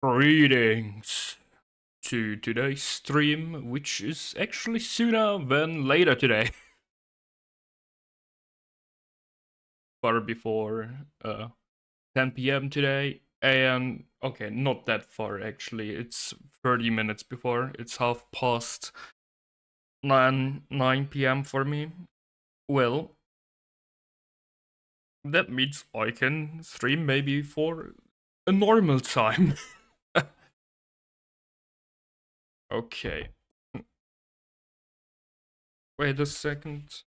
Greetings to today's stream, which is actually sooner than later today. Far before 10 p.m. today. And okay, not that far actually. It's 30 minutes before. It's half past 9 p.m. for me. Well, that means I can stream maybe for a normal time. Okay. Wait a second.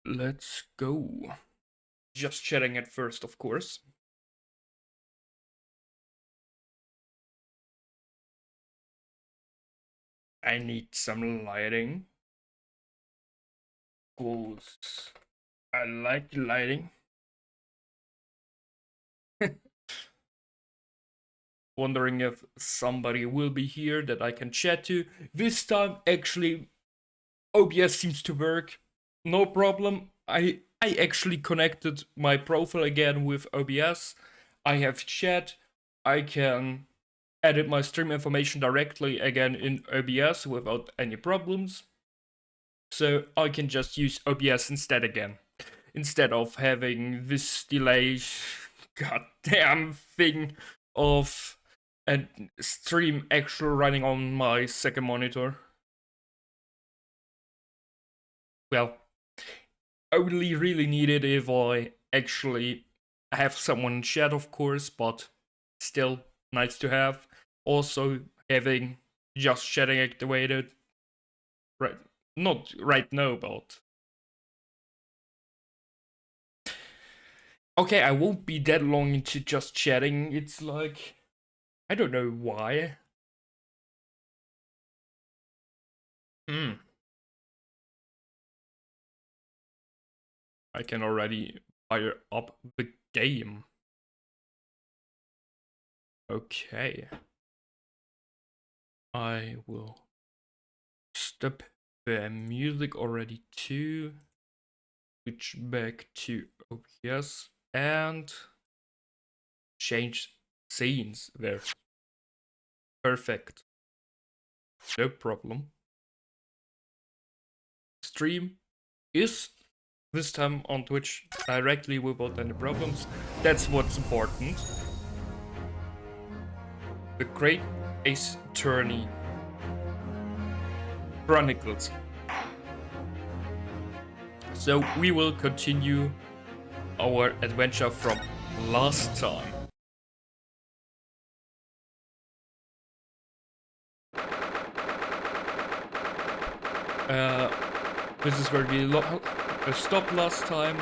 Let's go. Just chatting at first, of course. I need some lighting. Goals. I like the lighting. Wondering if somebody will be here that I can chat to. This time, actually, OBS seems to work. No problem. I actually connected my profile again with OBS. I have chat. I can edit my stream information directly again in OBS without any problems. So I can just use OBS instead again. Instead of having this delay goddamn thing of a stream actually running on my second monitor. Well, only really needed if I actually have someone in chat, of course, but still nice to have. Also, having just chatting activated, right? Not right now, but okay, I won't be that long into just chatting. It's like I don't know why. Hmm. I can already fire up the game. Okay. I will stop the music already too. Switch back to OBS and change scenes there. Perfect. No problem. Stream is this time on Twitch directly without any problems. That's what's important. The Great Ace Attorney Chronicles. So we will continue our adventure from last time. This is where we stopped last time.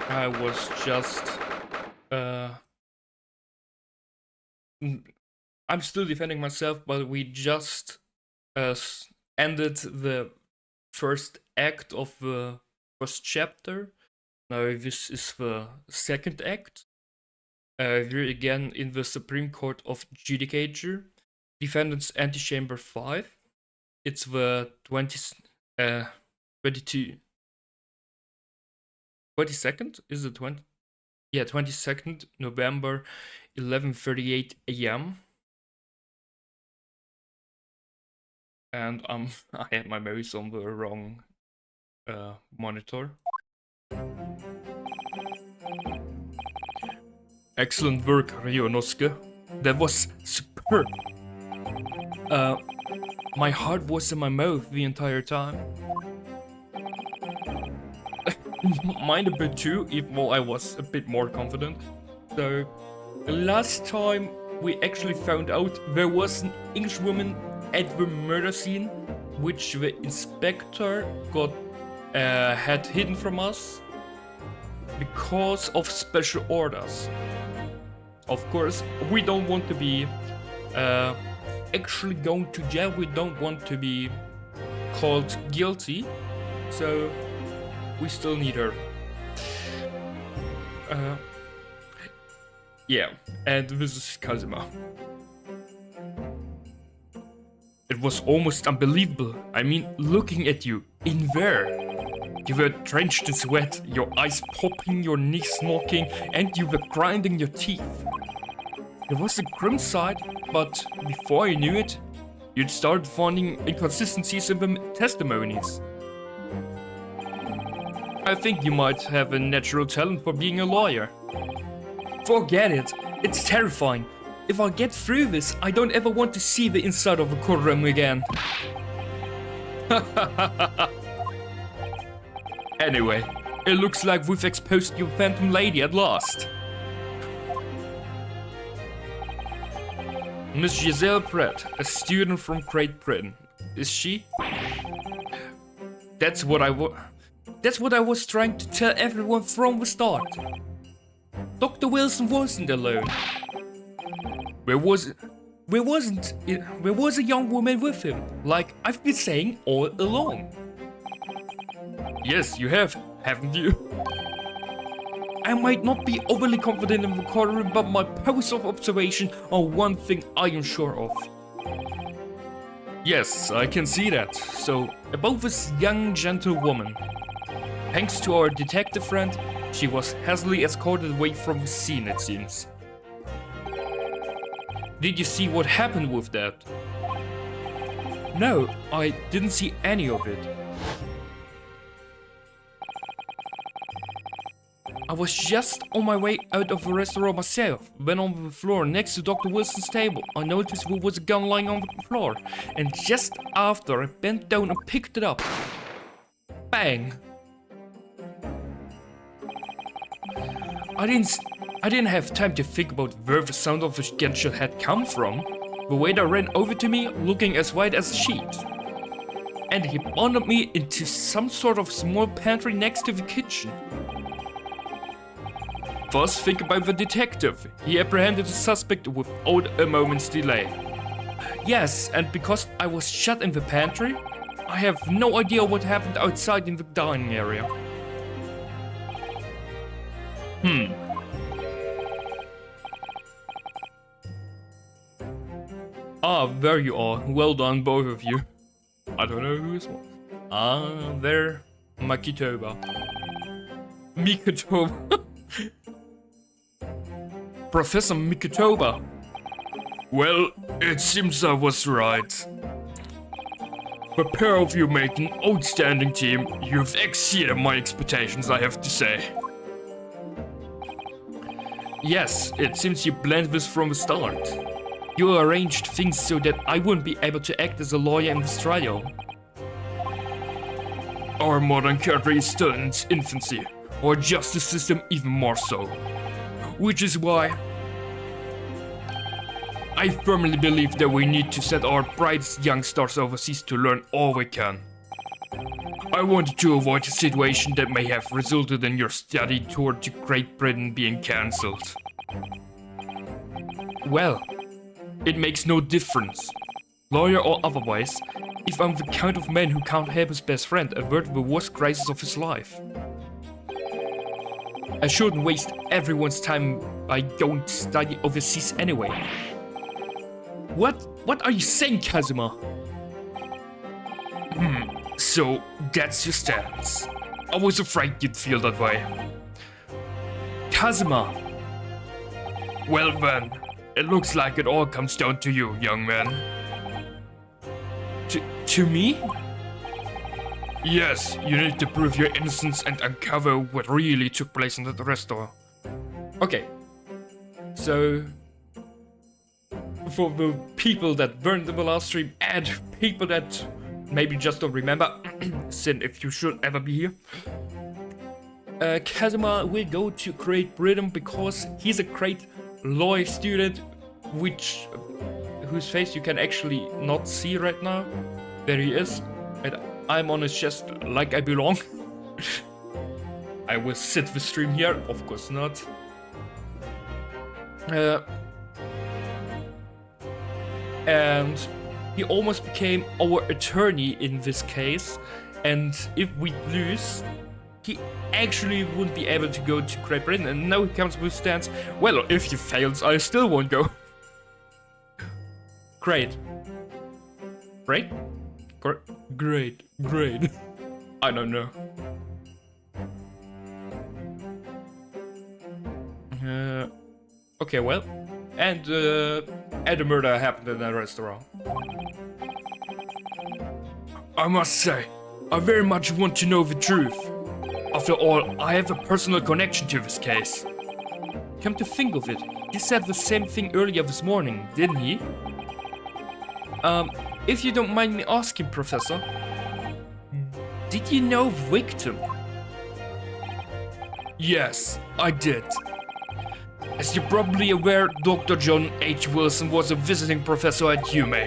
I was just I'm still defending myself, but we just ended the first act of the first chapter. Now this is the second act. We're again in the Supreme Court of Judicature, Defendant's Antechamber 5. It's the 22nd? Is it 20? Yeah, 22nd November, 11:38 a.m. And I had my mouse on the wrong monitor. Excellent work, Ryonosuke. That was superb. My heart was in my mouth the entire time. Mine a bit too, even though I was a bit more confident. So, last time we actually found out there was an Englishwoman at the murder scene, which the inspector got had hidden from us because of special orders. of course, we don't want to be actually going to jail. We don't want to be called guilty, so we still need her. Yeah, and this is Kazuma. It was almost unbelievable. I mean, looking at you in there. You were drenched in sweat, your eyes popping, your knees knocking, and you were grinding your teeth. It was a grim sight, but before you knew it, you'd started finding inconsistencies in the testimonies. I think you might have a natural talent for being a lawyer. Forget it, it's terrifying. If I get through this, I don't ever want to see the inside of a courtroom again. Anyway, it looks like we've exposed your Phantom Lady at last. Miss Giselle Pratt, a student from Great Britain. Is she? That's what I was trying to tell everyone from the start. Dr. Wilson wasn't alone. There was a young woman with him, like I've been saying all along. Yes, you have, haven't you? I might not be overly confident in the courtroom, but my powers of observation are one thing I am sure of. Yes, I can see that. So, about this young, gentle woman. Thanks to our detective friend, she was hastily escorted away from the scene, it seems. Did you see what happened with that? No, I didn't see any of it. I was just on my way out of the restaurant myself, when on the floor next to Dr. Wilson's table, I noticed there was a gun lying on the floor, and just after I bent down and picked it up, bang! I didn't have time to think about where the sound of the gunshot had come from. The waiter ran over to me, looking as white as a sheet. And he bundled me into some sort of small pantry next to the kitchen. First, think about the detective. He apprehended the suspect without a moment's delay. Yes, and because I was shut in the pantry, I have no idea what happened outside in the dining area. Ah, there you are. Well done, both of you. I don't know who is what. Ah, there. Makitoba. Mikotoba. Professor Mikotoba. Well, it seems I was right. The pair of you make an outstanding team. You've exceeded my expectations, I have to say. Yes, it seems you planned this from the start. You arranged things so that I wouldn't be able to act as a lawyer in this trial. Our modern country is still in its infancy, our justice system even more so. Which is why I firmly believe that we need to send our brightest young stars overseas to learn all we can. I wanted to avoid a situation that may have resulted in your study tour to Great Britain being cancelled. Well, it makes no difference, lawyer or otherwise, if I'm the kind of man who can't help his best friend avert the worst crisis of his life. I shouldn't waste everyone's time by going to study overseas anyway. What are you saying, Kazuma? So that's your stance. I was afraid you'd feel that way. Kazuma. Well then, it looks like it all comes down to you, young man. To me? Yes, you need to prove your innocence and uncover what really took place in the restaurant. Okay. So, for the people that weren't in the last stream and people that maybe just don't remember, Sin, if you should ever be here, Kazuma will go to Great Britain because he's a great law student, whose face you can actually not see right now. There he is, and I'm on his chest like I belong. I will sit the stream here, of course not. Uh, and he almost became our attorney in this case. And if we lose, he actually wouldn't be able to go to Great Britain. And now he comes with stance, well, if he fails, I still won't go. Great. Great? Great. I don't know. Okay, well. And the murder happened in a restaurant. I must say, I very much want to know the truth. After all, I have a personal connection to this case. Come to think of it, he said the same thing earlier this morning, didn't he? If you don't mind me asking, Professor, did you know the victim? Yes, I did. As you're probably aware, Dr. John H. Wilson was a visiting professor at UMA.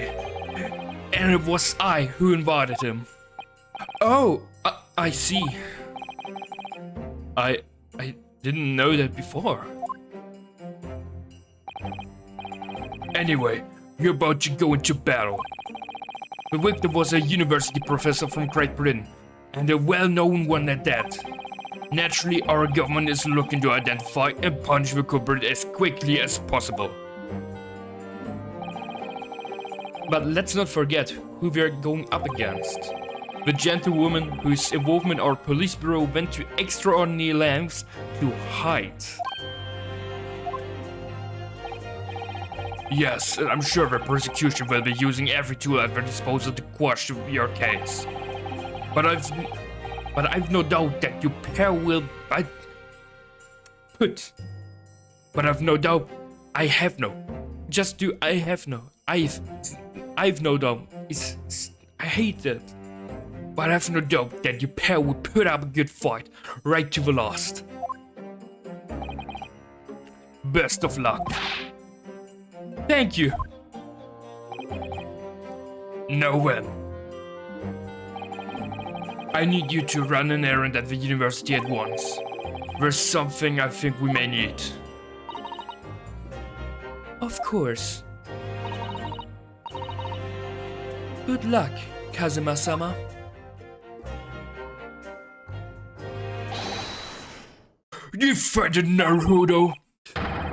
And it was I who invited him. Oh, I see. I didn't know that before. Anyway, you're about to go into battle. The victim was a university professor from Great Britain, and a well-known one at that. Naturally, our government is looking to identify and punish the culprit as quickly as possible. But let's not forget who we are going up against. The gentlewoman whose involvement our police bureau went to extraordinary lengths to hide. Yes, and I'm sure the prosecution will be using every tool at their disposal to quash your case. But I've no doubt that your pair will. I've no doubt. I have no doubt. I hate that. But I have no doubt that your pair will put up a good fight right to the last. Best of luck. Thank you. Now then. I need you to run an errand at the university at once. There's something I think we may need. Of course. Good luck, Kazuma-sama. You frightened Naruto!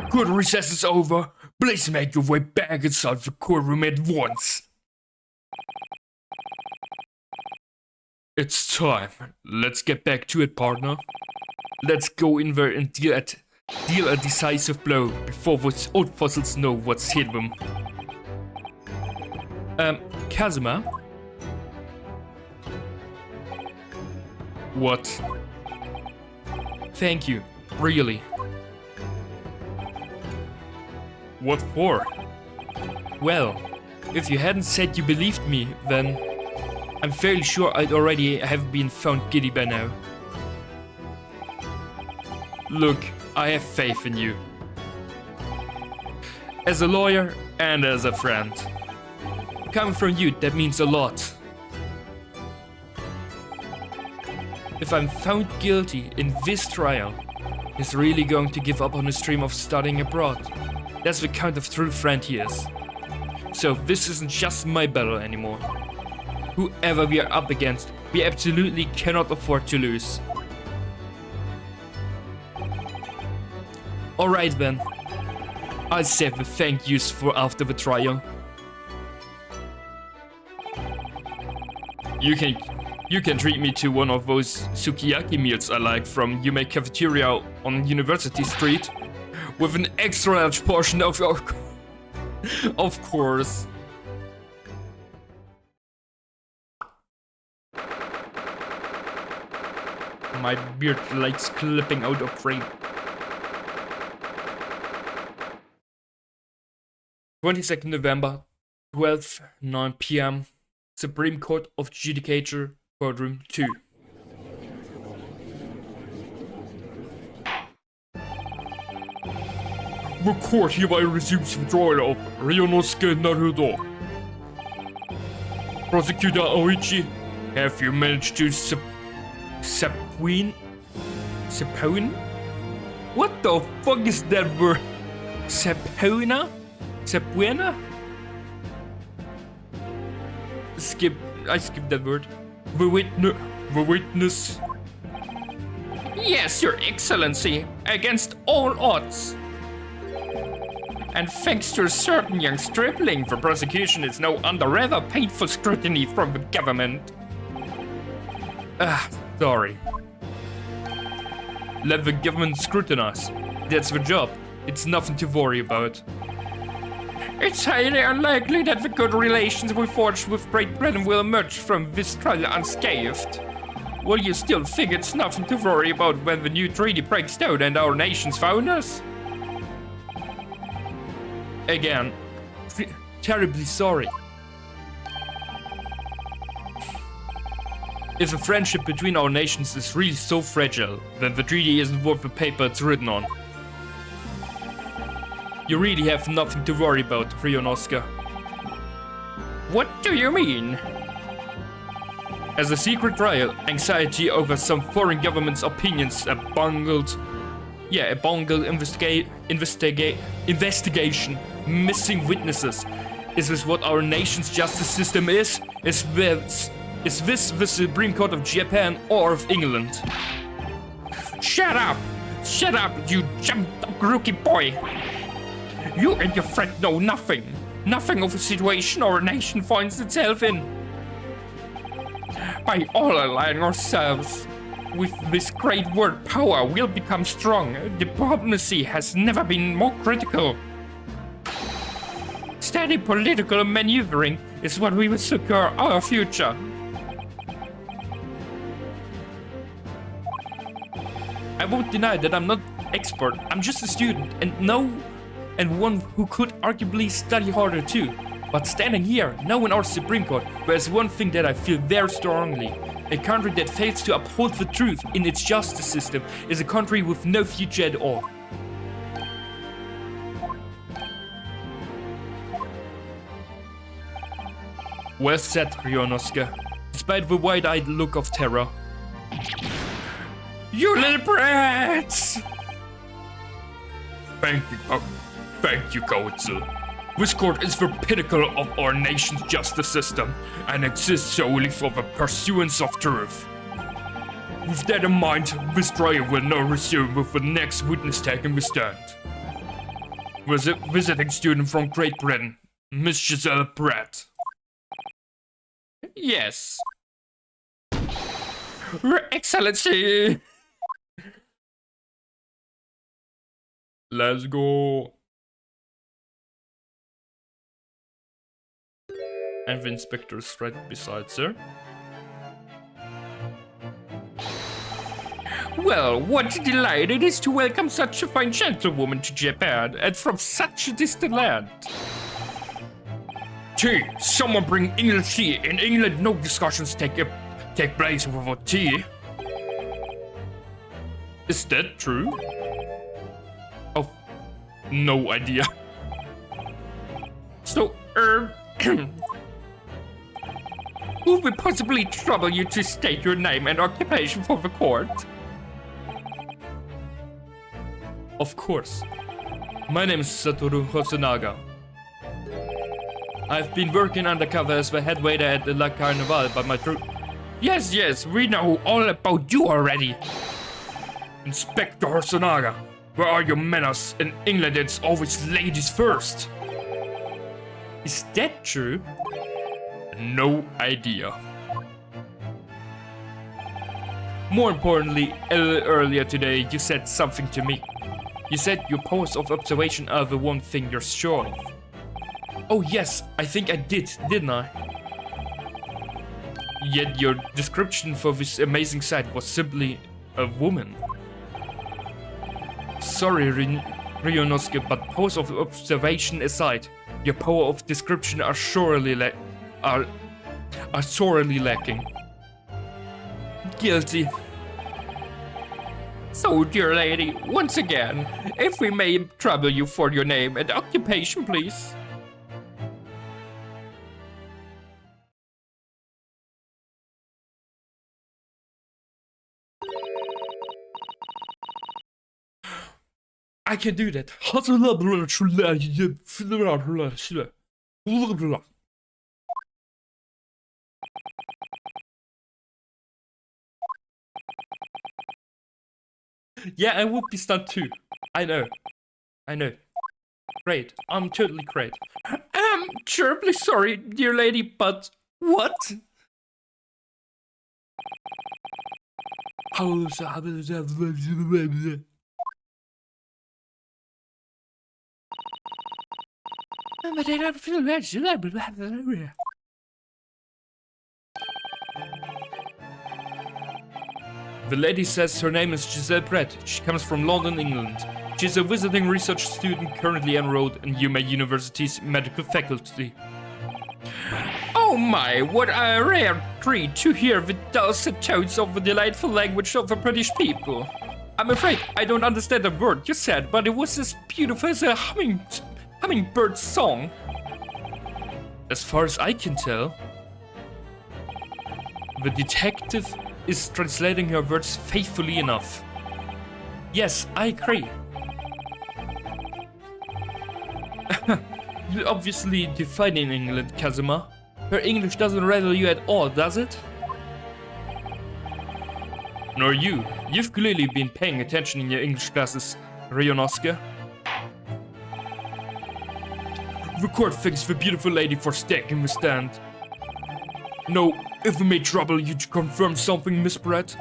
Good recess is over. Please make your way back inside the courtroom at once. It's time. Let's get back to it, partner. Let's go in there and deal a decisive blow before those old fossils know what's hit them. Kazuma? What? Thank you, really. What for? Well, if you hadn't said you believed me, then I'm fairly sure I'd already have been found guilty by now. Look, I have faith in you. As a lawyer and as a friend. Coming from you, that means a lot. If I'm found guilty in this trial, he's really going to give up on his dream of studying abroad. That's the kind of true friend he is. So this isn't just my battle anymore. Whoever we are up against, we absolutely cannot afford to lose. Alright then. I'll save the thank yous for after the trial. You can treat me to one of those sukiyaki meals I like from Yume Cafeteria on University Street. With an extra large portion of your... Of course. My beard likes clipping out of frame. 22nd November, 12:09 p.m. Supreme Court of Judicature, Courtroom 2. The court hereby resumes the trial of Ryunosuke Naruto. Prosecutor Oichi, have you managed to subpoena? What the fuck is that word? Sepuena? Sepuena? I skip that word. The witness. Yes, Your Excellency, against all odds. And thanks to a certain young stripling, the prosecution is now under rather painful scrutiny from the government. Sorry. Let the government scrutinize. That's the job. It's nothing to worry about. It's highly unlikely that the good relations we forged with Great Britain will emerge from this trial unscathed. Will you still think it's nothing to worry about when the new treaty breaks down and our nation's founders? Again, terribly sorry. If the friendship between our nations is really so fragile, then the treaty isn't worth the paper it's written on. You really have nothing to worry about, Ryunosuke. What do you mean? As a secret trial, anxiety over some foreign government's opinions, a bungled investigation, missing witnesses. Is this what our nation's justice system is? Is this the Supreme Court of Japan or of England? Shut up! Shut up, you jumped up rookie boy! You and your friend know nothing. Nothing of the situation our nation finds itself in. By all aligning ourselves with this great world power, we'll become strong. Diplomacy has never been more critical. Steady political maneuvering is what we will secure our future. I won't deny that I'm not expert. I'm just a student and one who could arguably study harder too. But standing here, now in our Supreme Court, there's one thing that I feel very strongly. A country that fails to uphold the truth in its justice system is a country with no future at all. Well said, Ryunosuke, despite the wide-eyed look of terror. You little brats! Thank you, Kaozu. This court is the pinnacle of our nation's justice system and exists solely for the pursuance of truth. With that in mind, this trial will now resume with the next witness taking the stand. Visiting student from Great Britain, Miss Giselle Pratt. Yes. Your Excellency! Let's go. And the inspector is right beside her. Well, what a delight it is to welcome such a fine gentlewoman to Japan, and from such a distant land. Tea! Someone bring English tea! In England, no discussions take place without tea. Is that true? Oh, no idea. So, who would possibly trouble you to state your name and occupation for the court? Of course. My name is Satoru Hosonaga. I've been working undercover as the head waiter at the La Carnival, but my true... Yes, we know all about you already. Inspector Hosonaga, where are your manners? In England, it's always ladies first. Is that true? No idea. More importantly, a little earlier today, you said something to me. You said your powers of observation are the one thing you're sure of. Oh yes, I think I did, didn't I? Yet your description for this amazing sight was simply a woman. Sorry, Ryunosuke, but powers of observation aside, your power of description are sorely lacking. Guilty. So, dear lady, once again, if we may trouble you for your name and occupation, please. I can do that. Yeah, I would be stunned too. I know. I know. Great. I'm totally great. I'm terribly sorry, dear lady, but what? The lady says her name is Giselle Brett. She comes from London, England. She's a visiting research student currently enrolled in UMA University's medical faculty. Oh my, what a rare treat to hear the dulcet tones of the delightful language of the British people. I'm afraid I don't understand a word you said, but it was as beautiful as a hummingbird song. As far as I can tell, the detective is translating her words faithfully enough. Yes, I agree. You obviously define in England, Kazuma. Her English doesn't rattle you at all, does it? Nor you. You've clearly been paying attention in your English classes, Ryonosuke. The court thanks the beautiful lady for taking the stand. No, if we may trouble you to confirm something, Miss Brett.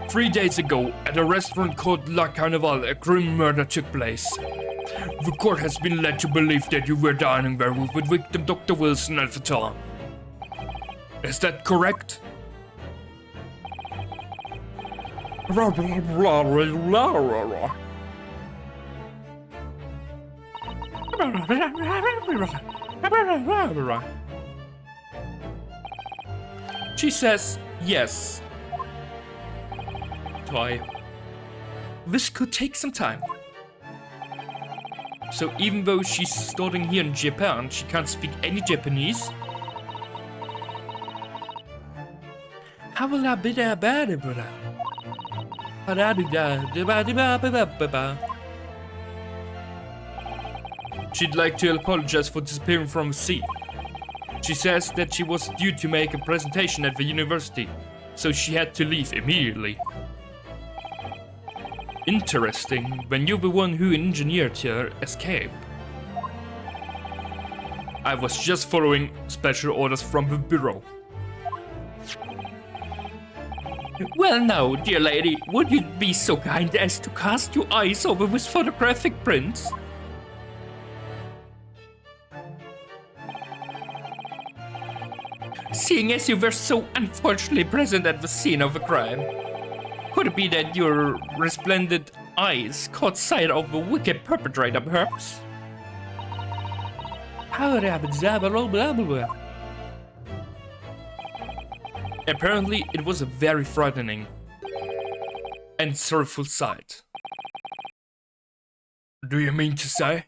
3 days ago, at a restaurant called La Carnival, a grim murder took place. The court has been led to believe that you were dining there with victim Dr. Wilson at the time. Is that correct? She says yes. Why? This could take some time. So even though she's studying here in Japan, she can't speak any Japanese? How will I be there bad? She'd like to apologize for disappearing from the scene. She says that she was due to make a presentation at the university, so she had to leave immediately. Interesting, when you're the one who engineered her escape. I was just following special orders from the bureau. Well now, dear lady, would you be so kind as to cast your eyes over this photographic print? Seeing as you were so unfortunately present at the scene of the crime, could it be that your resplendent eyes caught sight of the wicked perpetrator, perhaps? Apparently, it was a very frightening and sorrowful sight. Do you mean to say?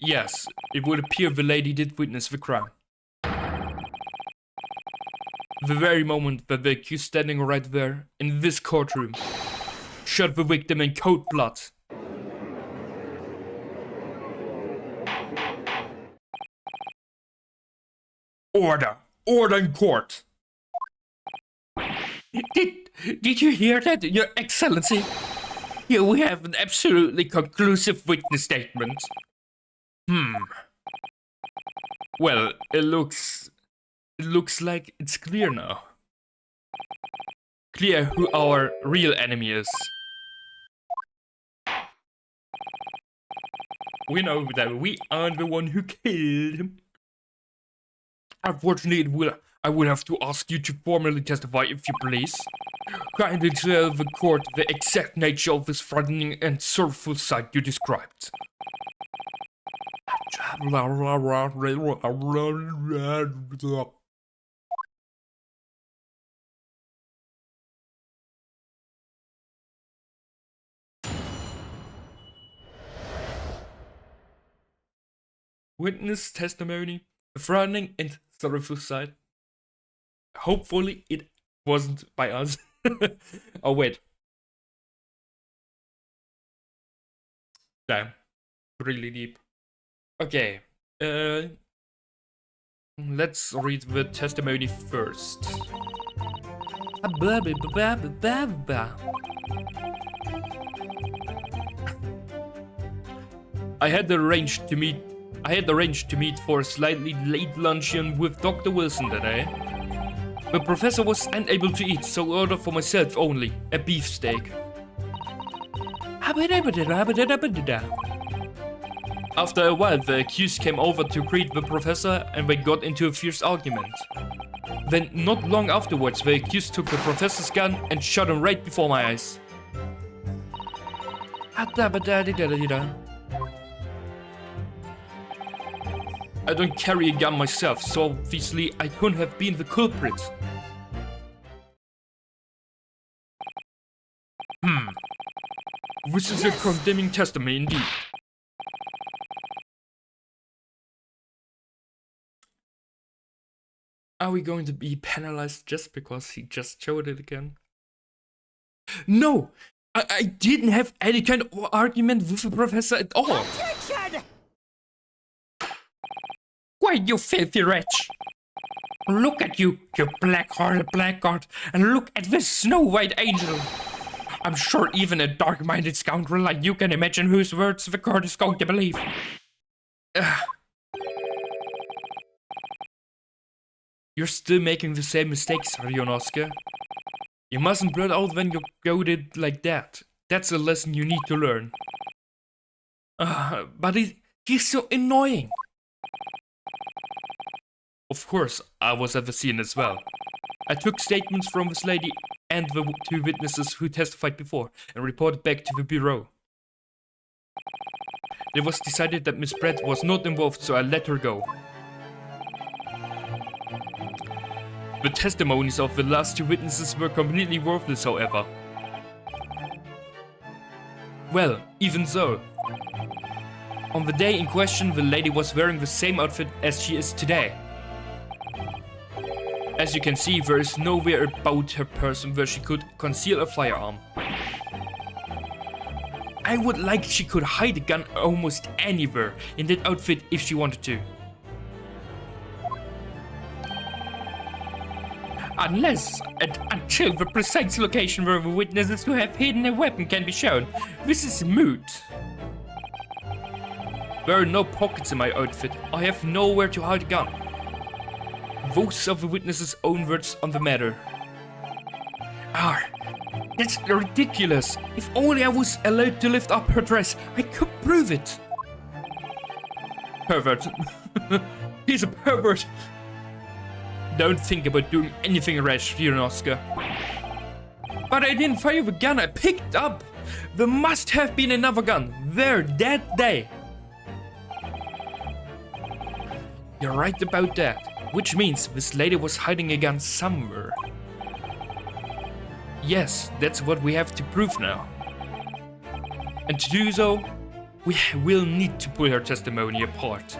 Yes, it would appear the lady did witness the crime. The very moment that the accused standing right there, in this courtroom, shot the victim in cold blood. Order! Order in court! Did you hear that, Your Excellency? Here we have an absolutely conclusive witness statement. Well, it looks like it's clear now. Clear who our real enemy is. We know that we aren't the one who killed him. Unfortunately, I will have to ask you to formally testify if you please. Kindly tell the court the exact nature of this frightening and sorrowful sight you described. Witness testimony, a frightening and sorrowful sight. Hopefully it wasn't by us. Oh, wait. Damn. Really deep. Okay. Let's read the testimony first. I had arranged to meet for a slightly late luncheon with Dr. Wilson that day. The professor was unable to eat, so ordered for myself only a beefsteak. After a while, the accused came over to greet the professor and they got into a fierce argument. Then, not long afterwards, the accused took the professor's gun and shot him right before my eyes. I don't carry a gun myself, so obviously I couldn't have been the culprit. This is a condemning testimony indeed. Are we going to be penalized just because he just showed it again? No! I didn't have any kind of argument with the professor at all! Attention! Why, you filthy wretch! Look at you, you black-hearted blackguard, and look at this snow-white angel! I'm sure even a dark-minded scoundrel like you can imagine whose words the court is going to believe. You're still making the same mistakes, Rionosuke. You mustn't blurt out when you're goaded like that. That's a lesson you need to learn. But he's so annoying. Of course, I was at the scene as well. I took statements from this lady and the two witnesses who testified before and reported back to the bureau. It was decided that Miss Brett was not involved, so I let her go. The testimonies of the last two witnesses were completely worthless, however. Well, even so. On the day in question, the lady was wearing the same outfit as she is today. As you can see, there is nowhere about her person where she could conceal a firearm. I would like she could hide a gun almost anywhere in that outfit if she wanted to. Until the precise location where the witnesses who have hidden a weapon can be shown, this is moot. There are no pockets in my outfit. I have nowhere to hide a gun. Those of the witnesses' own words on the matter. That's ridiculous. If only I was allowed to lift up her dress, I could prove it. Pervert. He's a pervert. Don't think about doing anything rash, Rionosuke. But I didn't fire the gun I picked up. There must have been another gun there that day. You're right about that. Which means this lady was hiding a gun somewhere. Yes, that's what we have to prove now. And to do so, we will need to pull her testimony apart.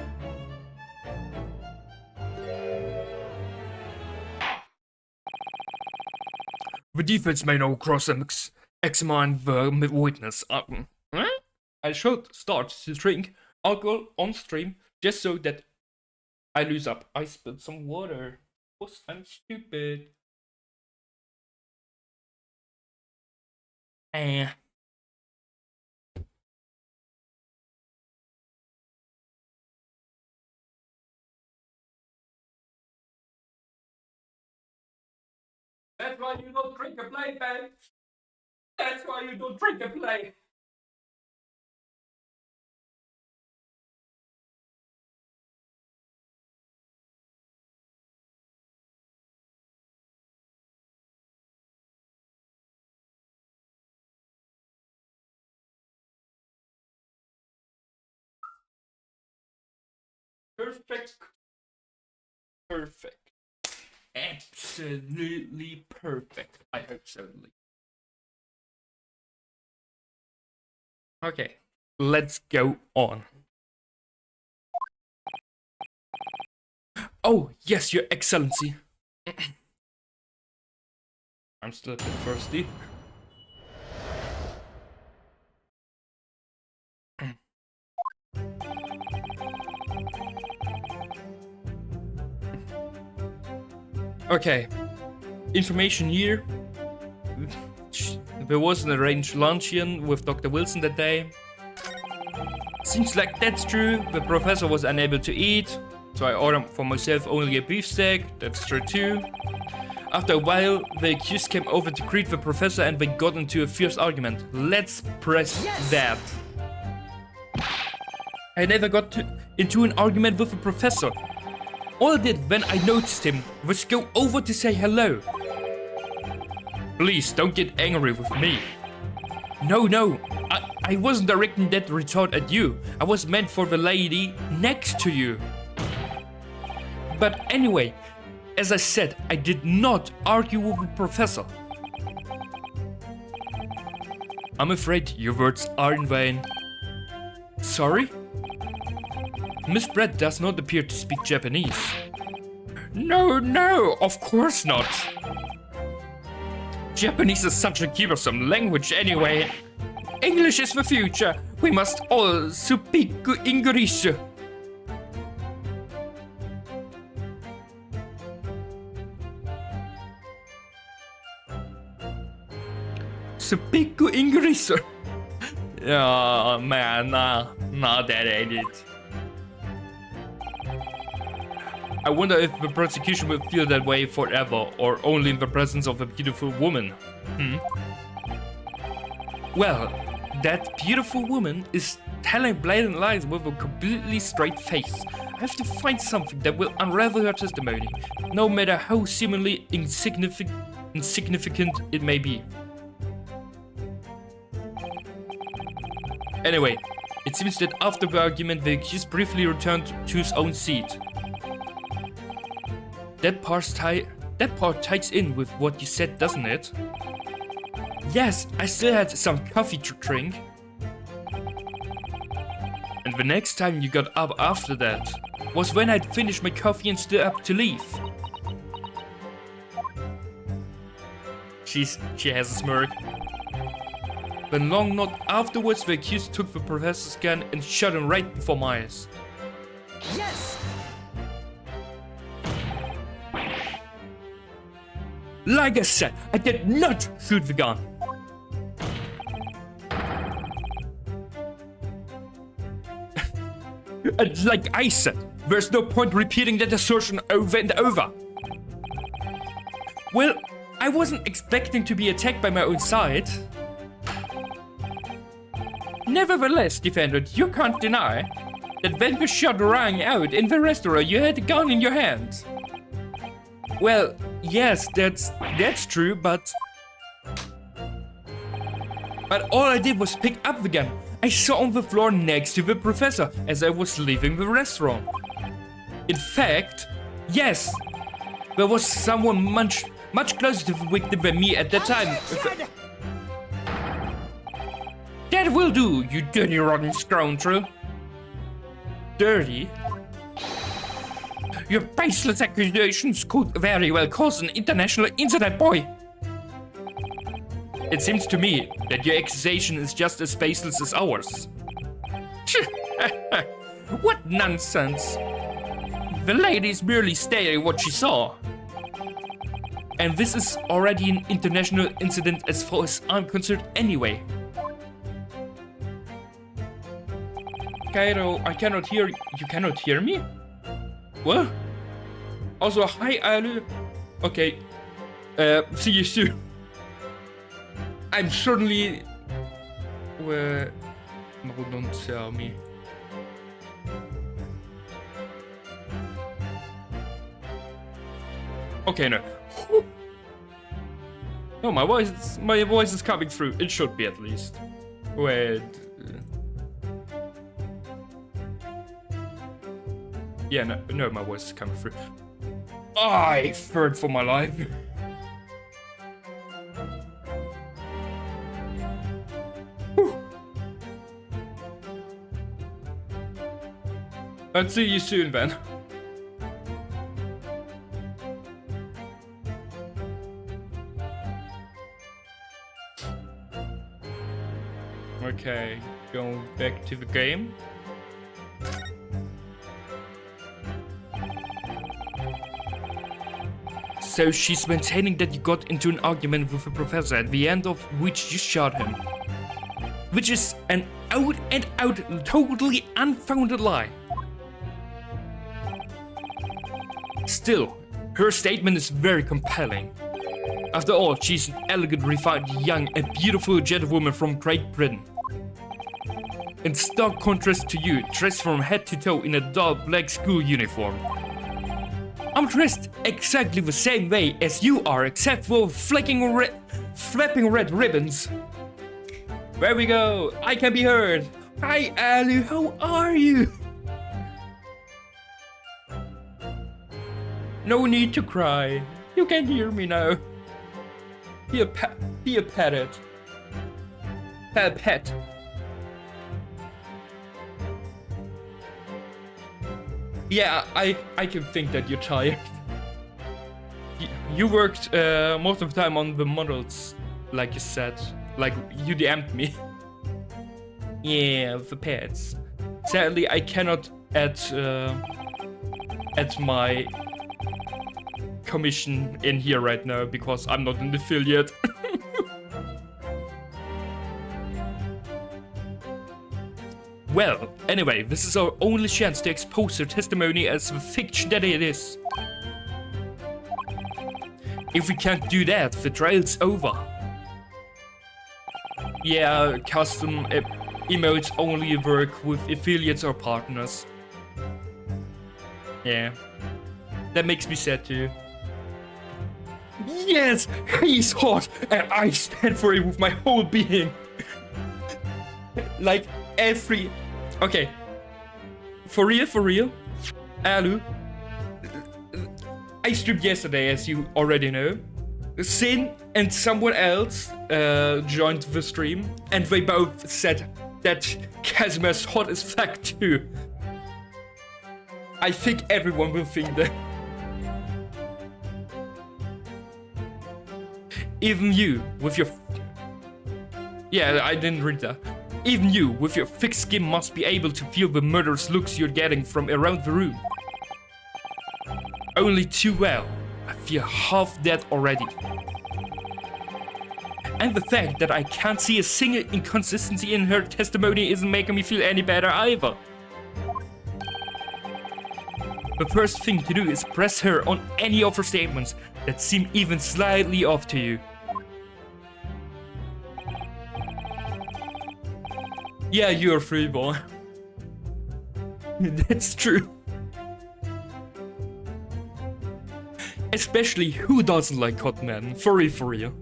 The defense may now cross-examine the witness. I should start to drink alcohol on stream just so that I lose up. I spilled some water. Because I'm stupid. That's why you don't drink and play, man. That's why you don't drink and play. Perfect. Perfect. Absolutely perfect. I hope so. Okay, let's go on. Oh, yes, Your Excellency. I'm still a bit thirsty. Okay, information here. There was an arranged luncheon with Dr. Wilson that day. Seems like that's true. The professor was unable to eat, so I ordered for myself only a beefsteak. That's true too. After a while, the accused came over to greet the professor and they got into a fierce argument. Let's press that. I never got into an argument with the professor. All I did when I noticed him was go over to say hello. Please don't get angry with me. No, I wasn't directing that retort at you. I was meant for the lady next to you. But anyway, as I said, I did not argue with the professor. I'm afraid your words are in vain. Sorry? Miss Brett does not appear to speak Japanese. No, of course not. Japanese is such a cumbersome language anyway. English is the future. We must all speak English. Speak English. Oh man, nah, that ain't it. I wonder if the prosecution will feel that way forever, or only in the presence of a beautiful woman. Well, that beautiful woman is telling blatant lies with a completely straight face. I have to find something that will unravel her testimony, no matter how seemingly insignificant it may be. Anyway, it seems that after the argument, the accused briefly returned to his own seat. That part ties in with what you said, doesn't it? Yes, I still had some coffee to drink. And the next time you got up after that was when I'd finished my coffee and stood up to leave. She has a smirk. Then long not afterwards, the accused took the professor's gun and shot him right before my eyes. Yes! Like I said, I did not shoot the gun. And like I said, there's no point repeating that assertion over and over. Well, I wasn't expecting to be attacked by my own side. Nevertheless, defendant, you can't deny that when the shot rang out in the restaurant, you had a gun in your hand. Well, yes, that's true, but all I did was pick up the gun. I saw on the floor next to the professor as I was leaving the restaurant. In fact, yes, there was someone much closer to the victim than me at that time. That will do, you dirty rotten scoundrel. Dirty? Your baseless accusations could very well cause an international incident, boy. It seems to me that your accusation is just as baseless as ours. What nonsense. The lady is merely stating what she saw. And this is already an international incident as far as I'm concerned anyway. Cairo, I cannot hear you. You cannot hear me? What? Also, hi, Ali. Okay. See you soon. I'm certainly... Well... No, don't tell me. Okay, no. No, my voice is coming through. It should be at least. Wait. Yeah, no, my voice is coming through. I feared for my life. I'll see you soon, then. Going back to the game. So she's maintaining that you got into an argument with a professor, at the end of which you shot him. Which is an out and out, totally unfounded lie. Still, her statement is very compelling. After all, she's an elegant, refined, young and beautiful gentlewoman from Great Britain. In stark contrast to you, dressed from head to toe in a dull black school uniform. I'm dressed exactly the same way as you are, except for flapping red ribbons. There we go, I can be heard. Hi Ali, how are you? No need to cry, you can hear me now. Be a pet. A pet. Yeah, I can think that you're tired. You worked most of the time on the models, like you said. Like, you DM'd me. Yeah, the pets. Sadly, I cannot add my commission in here right now because I'm not an affiliate. Well, anyway, this is our only chance to expose her testimony as the fiction that it is. If we can't do that, the trial's over. Yeah, custom emotes only work with affiliates or partners. Yeah, that makes me sad too. Yes, he's hot, and I stand for it with my whole being. Like every... Okay, for real, Alu, I streamed yesterday, as you already know. Sin and someone else joined the stream, and they both said that Casimir's hot as fuck too. I think everyone will think that. Even you, with your... Yeah, I didn't read that. Even you, with your thick skin, must be able to feel the murderous looks you're getting from around the room. Only too well. I feel half dead already. And the fact that I can't see a single inconsistency in her testimony isn't making me feel any better either. The first thing to do is press her on any of her statements that seem even slightly off to you. Yeah, you're a free boy. That's true. Especially, who doesn't like hot men? For real.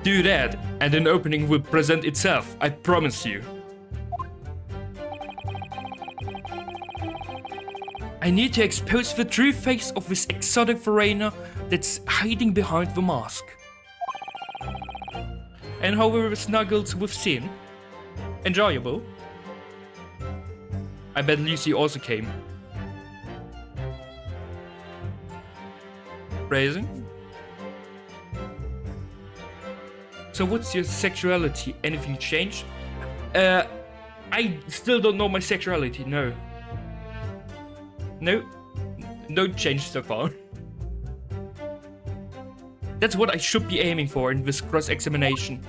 Do that, and an opening will present itself, I promise you. I need to expose the true face of this exotic foreigner that's hiding behind the mask. And how were the snuggles with Sin? Enjoyable? I bet Lucy also came. Phrasing? So what's your sexuality? Anything changed? I still don't know my sexuality, no. No change so far. That's what I should be aiming for in this cross-examination.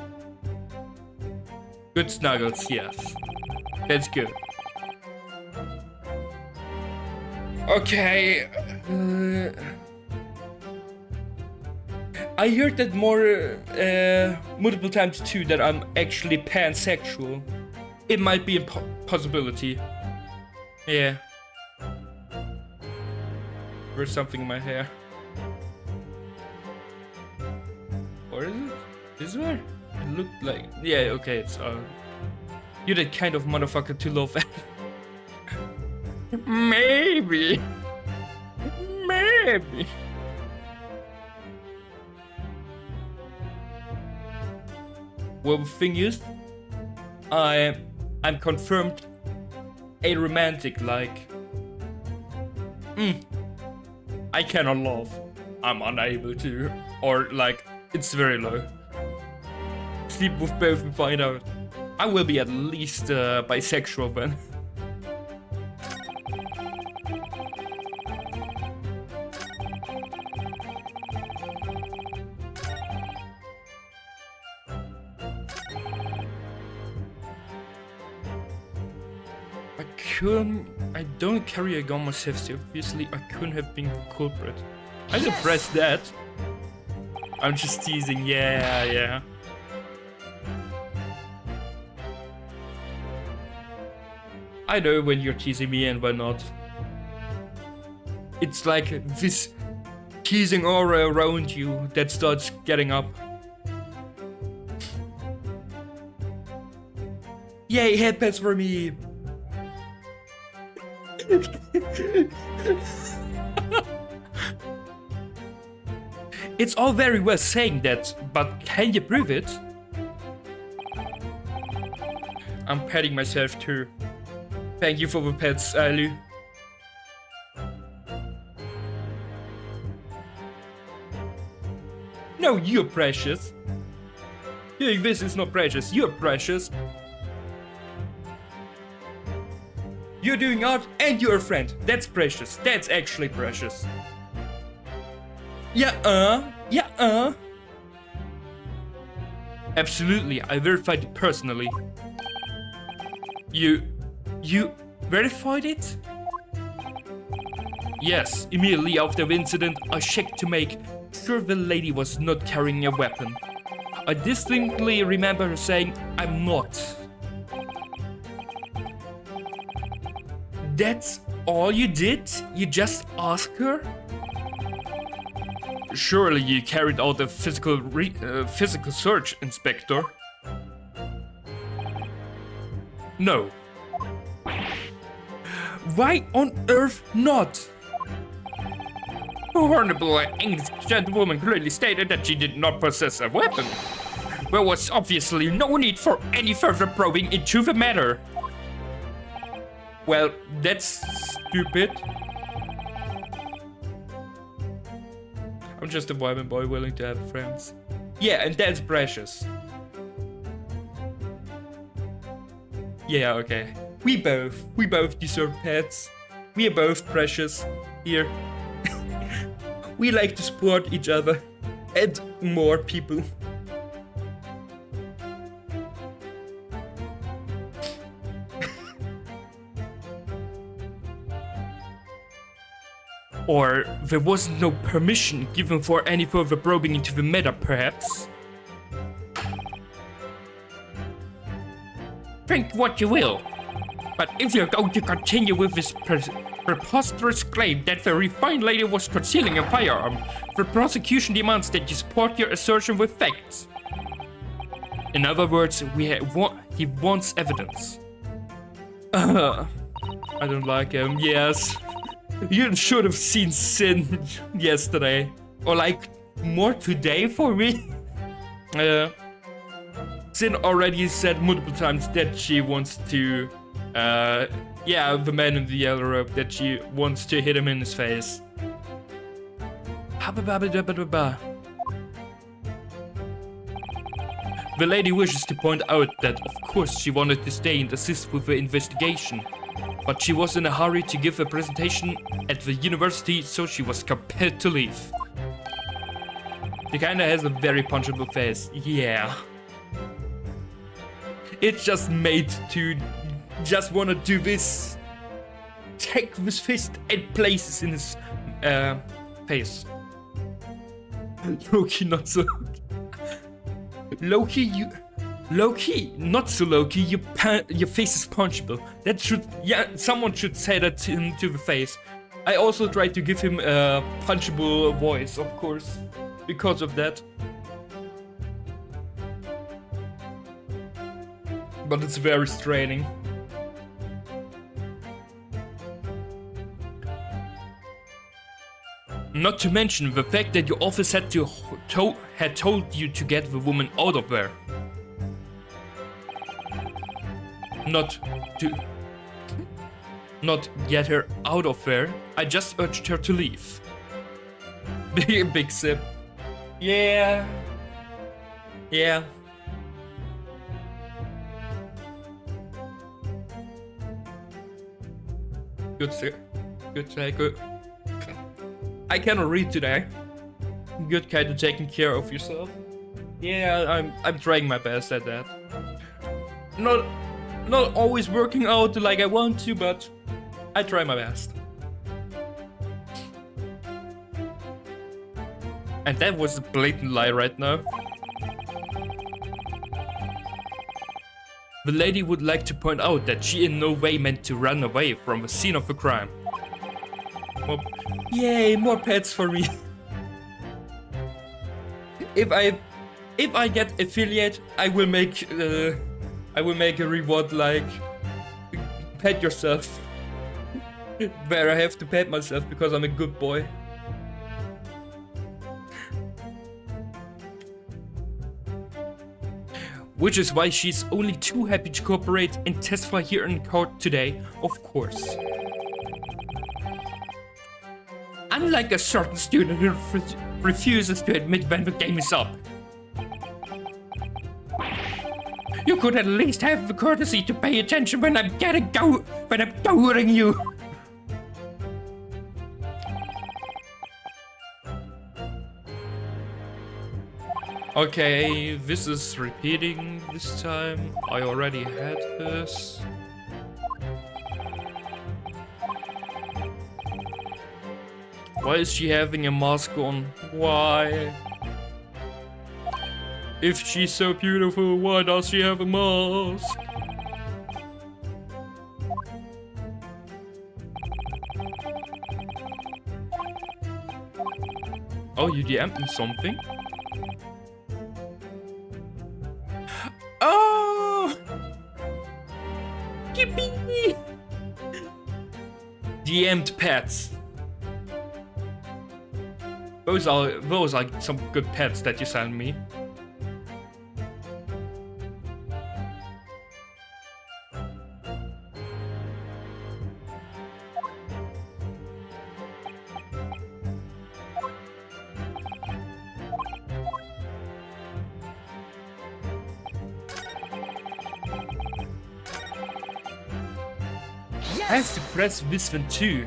Good snuggles, yes. That's good. Okay. I heard that multiple times too that I'm actually pansexual. It might be a possibility. Yeah. There's something in my hair. Or is it? Is there? It looked like... Yeah, okay, it's... You're the kind of motherfucker to love. Maybe. Well, the thing is, I'm confirmed a romantic, like... I cannot love. I'm unable to. Or, like, it's very low. sleep with both and find out. I will be at least bisexual then. I don't carry a gun myself, so obviously I couldn't have been the culprit. I didn't press that. I'm just teasing, yeah. I know when you're teasing me and when not. It's like this teasing aura around you that starts getting up. Yay, headpads for me! It's all very well saying that, but can you prove it? I'm petting myself too. Thank you for the pets, Ali. No, you're precious. Doing this is not precious, you're precious. You're doing art and you're a friend. That's precious. That's actually precious. Yeah. Absolutely, I verified it personally. You verified it? Yes, immediately after the incident, I checked to make sure the lady was not carrying a weapon. I distinctly remember her saying, "I'm not." That's all you did? You just asked her? Surely you carried out a physical search, Inspector. No. Why on earth not? The honorable English gentlewoman clearly stated that she did not possess a weapon. There was obviously no need for any further probing into the matter. Well, that's stupid. I'm just a woman boy willing to have friends. Yeah, and that's precious. Yeah, okay. We both deserve pets. We are both precious here. We like to support each other and more people. Or there was no permission given for any further probing into the matter, perhaps? Think what you will, but if you're going to continue with this preposterous claim that the refined lady was concealing a firearm, the prosecution demands that you support your assertion with facts. In other words, he wants evidence. I don't like him, yes. You should have seen Sin yesterday. Or like, more today for me. Sin already said multiple times that she wants to... yeah, the man in the yellow robe, that she wants to hit him in his face. The lady wishes to point out that, of course, she wanted to stay and assist with the investigation. But she was in a hurry to give a presentation at the university, so she was compelled to leave. She kinda has a very punchable face, yeah. It's just made to just wanna do this. Take this fist and place it in his face. Loki, not so. Loki, not so Loki, your face is punchable. That should, yeah, someone should say that to him to the face. I also tried to give him a punchable voice, of course, because of that. But it's very straining. Not to mention the fact that your office had told you to get the woman out of there. Not get her out of there. I just urged her to leave. Big sip. Yeah. Good sir. Good sir. Good. I cannot read today. Good kind of taking care of yourself. Yeah, I'm trying my best at that. Not always working out like I want to, but I try my best. And that was a blatant lie right now. The lady would like to point out that she in no way meant to run away from the scene of the crime. Well, yay, more pets for me. If I get affiliate, I will make a reward like pet yourself, where I have to pet myself because I'm a good boy. Which is why she's only too happy to cooperate and testify here in court today, of course. Unlike a certain student who refuses to admit when the game is up. You could at least have the courtesy to pay attention when I'm goading you. Okay, this is repeating this time. I already had this. Why is she having a mask on? Why? If she's so beautiful, why does she have a mask? Oh, you DM'd me something? Oh! Yippee! DM'd pets. Those are some good pets that you sent me. I have to press this one too.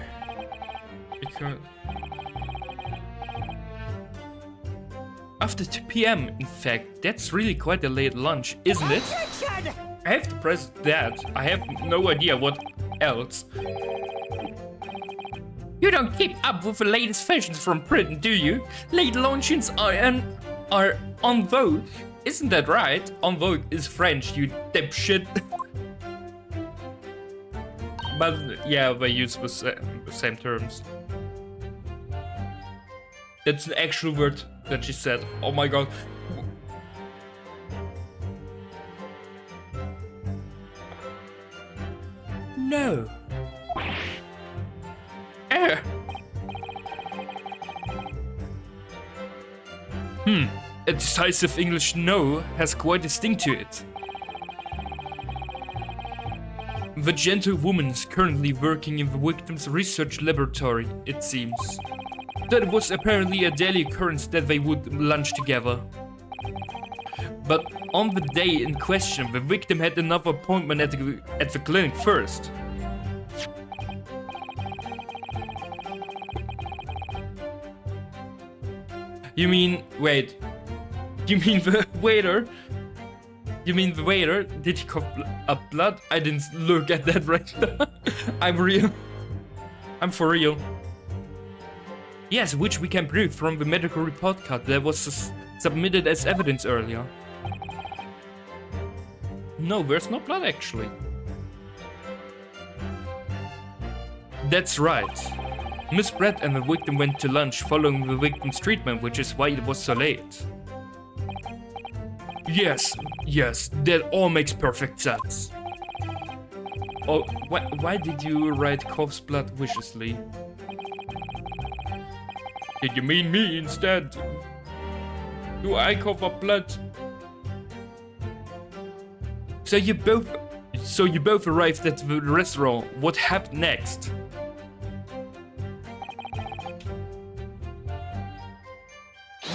Because after 2 PM, in fact, that's really quite a late lunch, isn't it? I have to press that. I have no idea what else. You don't keep up with the latest fashions from Britain, do you? Late luncheons are en vogue. Isn't that right? En vogue is French, you dipshit. But yeah, they use the same terms. That's an actual word that she said. Oh my god. No. A decisive English no has quite a sting to it. The gentlewoman is currently working in the victim's research laboratory, it seems. That was apparently a daily occurrence that they would lunch together. But on the day in question, the victim had another appointment at the clinic first. You mean, wait. You mean the waiter? You mean the waiter? Did he cough up blood? I didn't look at that right now. I'm real. I'm for real. Yes, which we can prove from the medical report card that was submitted as evidence earlier. No, there's no blood actually. That's right. Miss Brett and the victim went to lunch following the victim's treatment, which is why it was so late. Yes, that all makes perfect sense. Oh, why did you write cough's blood viciously? Did you mean me instead? Do I cough up blood? So you both arrived at the restaurant. What happened next?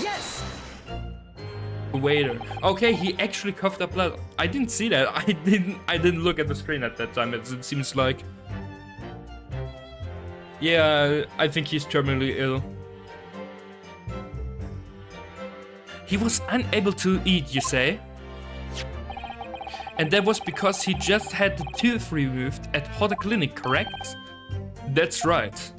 Yes. Waiter. Okay, he actually coughed up blood. I didn't see that. I didn't look at the screen at that time. It seems like. Yeah, I think he's terminally ill. He was unable to eat, you say? And that was because he just had the tooth removed at Hotter Clinic, correct? That's right.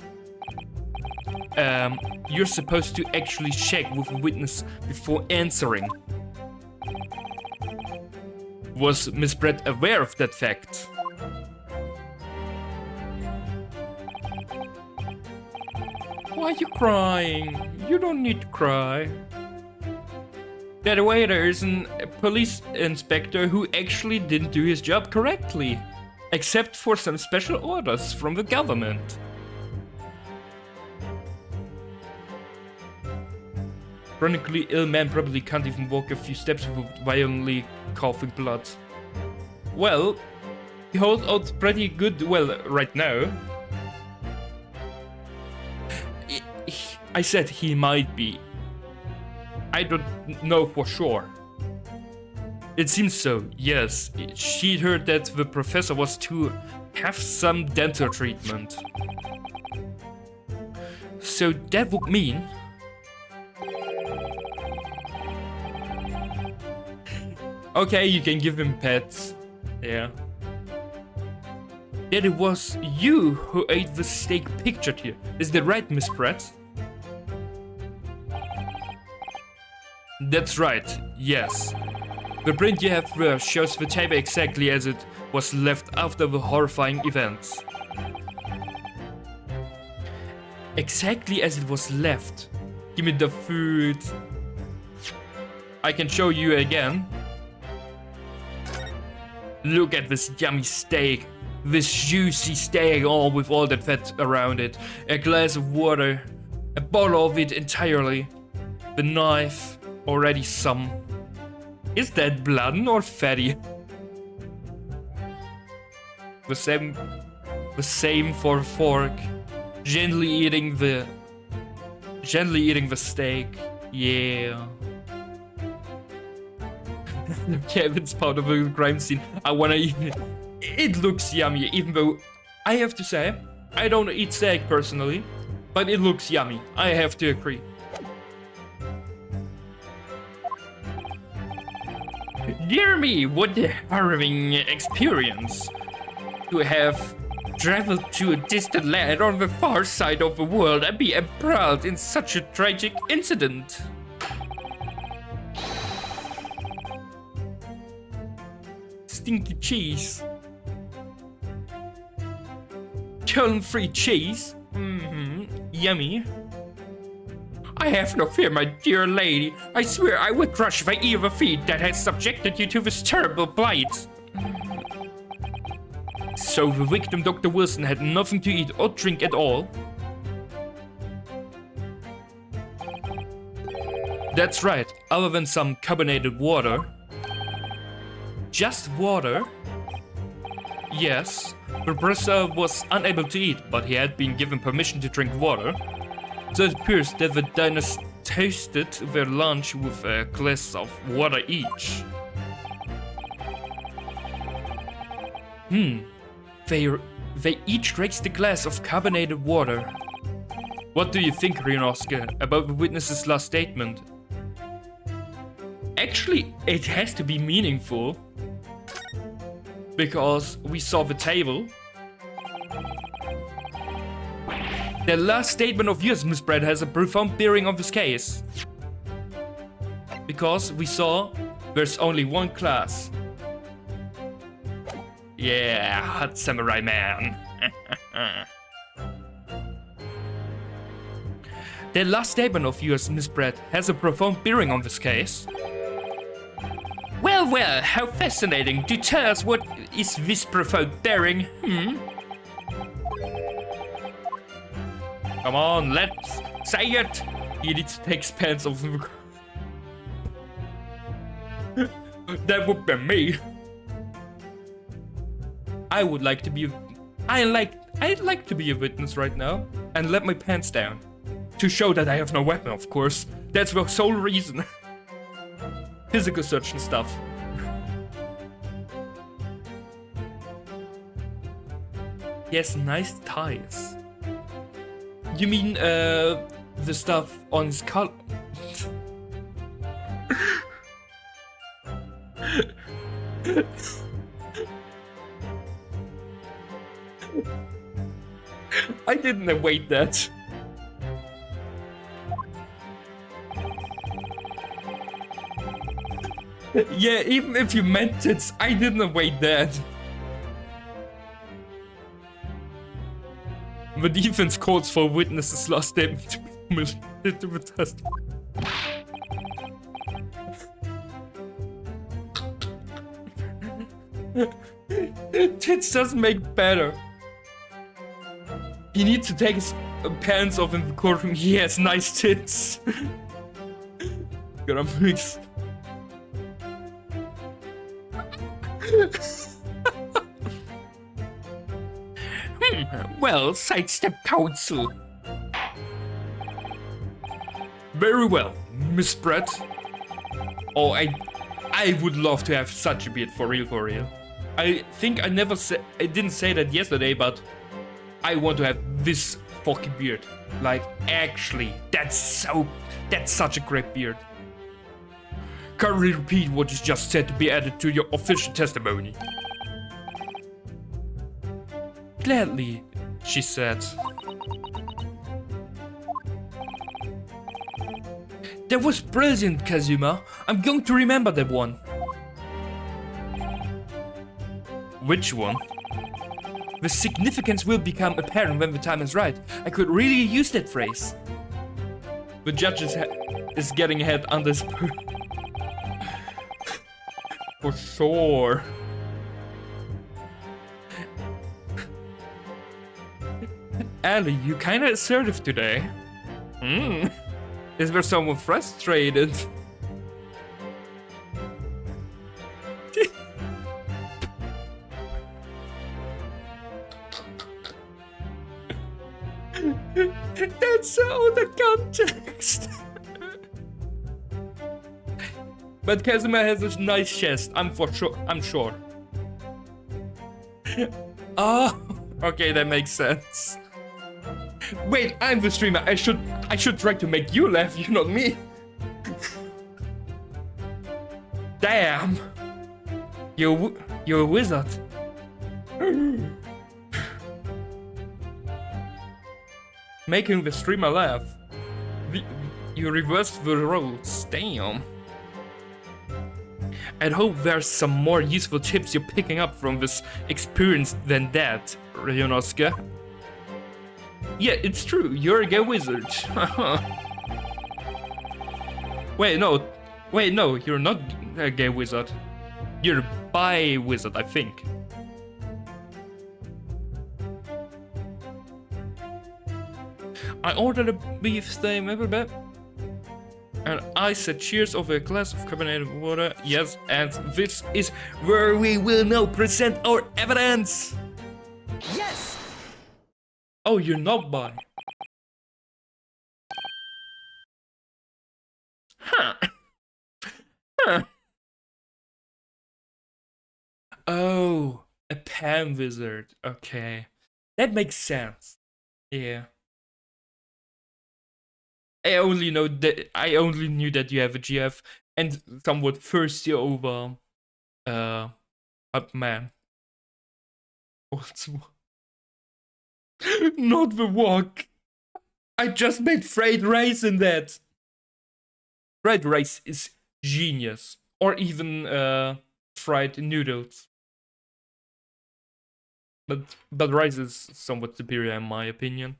You're supposed to actually check with a witness before answering. Was Miss Brett aware of that fact? Why are you crying? You don't need to cry. By the way, there is a police inspector who actually didn't do his job correctly, except for some special orders from the government. Chronically ill man probably can't even walk a few steps without violently coughing blood. Well, he holds out pretty good, well, right now. I said he might be. I don't know for sure. It seems so, yes. She heard that the professor was to have some dental treatment. So that would mean... Okay, you can give him pets. Yeah. That it was you who ate the steak pictured here. Is that right, Miss Pratt? That's right, yes. The print you have there shows the table exactly as it was left after the horrifying events. Exactly as it was left. Give me the food. I can show you again. Look at this yummy steak. This juicy steak, all with all that fat around it. A glass of water. A bottle of it entirely. The knife. Already some. Is that blood or fatty? The same for a fork. Gently eating the steak. Yeah. Kevin's part of a crime scene. I wanna eat it. It looks yummy, even though I have to say, I don't eat steak personally, but it looks yummy. I have to agree. Dear me, what a harrowing experience to have traveled to a distant land on the far side of the world and be embroiled in such a tragic incident. Stinky cheese. Gluten-free cheese? Yummy. I have no fear, my dear lady. I swear I will crush the evil feet that has subjected you to this terrible plight. So the victim, Dr. Wilson, had nothing to eat or drink at all? That's right, other than some carbonated water. Just water? Yes, the professor was unable to eat, but he had been given permission to drink water. So it appears that the diners toasted their lunch with a glass of water each. They each drank the glass of carbonated water. What do you think, Ryunosuke, about the witness's last statement? Actually, it has to be meaningful. Because we saw the table. The last statement of yours, Miss Brett, has a profound bearing on this case. Because we saw there's only one class. Yeah, hot samurai man. The last statement of yours, Miss Brett, has a profound bearing on this case. Well, well, how fascinating. Do tell us what is this profound bearing, Come on, let's say it! He needs to take his pants off. That would be me. I'd like to be a witness right now and let my pants down. To show that I have no weapon, of course. That's the sole reason. Physical search and stuff. He has nice ties. You mean the stuff on his collar? I didn't await that. Yeah, even if you meant it, I didn't await that. The defense calls for witnesses' last statement to be submitted to the test. Tits doesn't make better. He needs to take his pants off in the courtroom. He has nice tits. Gotta mix. Well, sidestep counsel. Very well, Miss Brett. Oh, I would love to have such a beard for real, for real. I think I didn't say that yesterday, but I want to have this fucking beard. Like, actually, that's such a great beard. Kindly repeat what you just said to be added to your official testimony. Gladly, she said. That was brilliant, Kazuma. I'm going to remember that one. Which one? The significance will become apparent when the time is right. I could really use that phrase. The judge is getting ahead on this. For sure. Ellie, you kinda assertive today. Is there someone frustrated? That's out of context. But Kazuma has a nice chest. I'm sure. Oh, okay, that makes sense. Wait, I'm the streamer. I should try to make you laugh, you not me. Damn. You're a wizard. Making the streamer laugh. You reversed the roles. Damn. I hope there's some more useful tips you're picking up from this experience than that, Ryonosuke. Yeah, it's true. You're a gay wizard. Wait, no, you're not a gay wizard. You're a bi wizard, I think. I ordered a beef steak, and I said cheers over a glass of carbonated water. Yes, and this is where we will now present our evidence. Yes! Oh, you're not bi. Huh. Huh. Oh, a pan wizard. Okay. That makes sense. Yeah. I only knew that you have a GF and somewhat thirsty over up man. What's not the wok. I just made fried rice in that. Fried rice is genius. Or even fried noodles. But rice is somewhat superior in my opinion.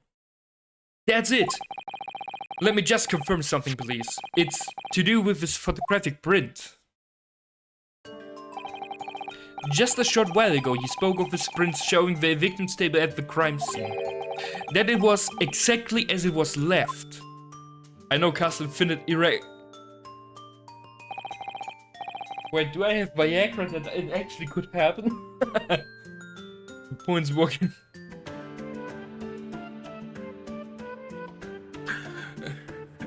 That's it! Let me just confirm something, please. It's to do with this photographic print. Just a short while ago, you spoke of this print showing the victim's table at the crime scene. That it was exactly as it was left. I know Castle Finite erect. Wait, do I have Viagra that it actually could happen? Points walking.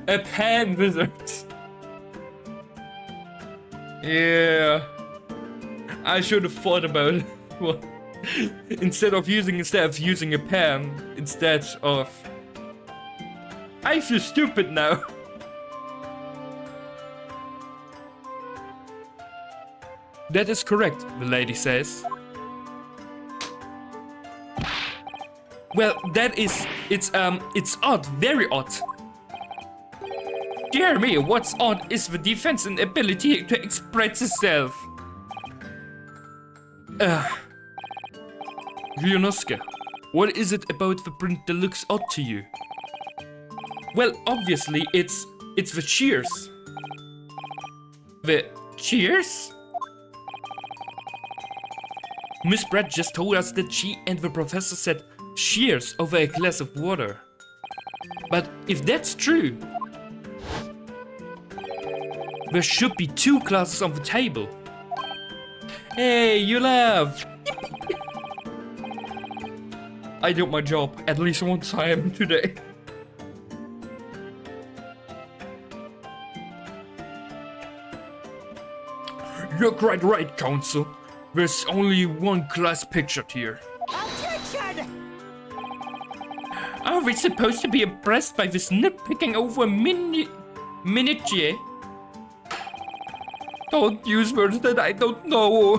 A pan wizard. Yeah. I should have thought about it. Well, instead of using a pan, instead of I feel stupid now. That is correct, the lady says. Well, it's odd, very odd. Dear me, what's odd is the defense and ability to express itself. Ryunosuke, what is it about the print that looks odd to you? Well, obviously, it's the cheers. The cheers? Miss Brett just told us that she and the professor said cheers over a glass of water. But if that's true, there should be 2 glasses on the table. Hey, you laugh! I did my job at least one time today. You're quite right, Counsel. There's only 1 glass pictured here. Objection! Are we supposed to be impressed by this nitpicking over a miniature? Don't use words that I don't know.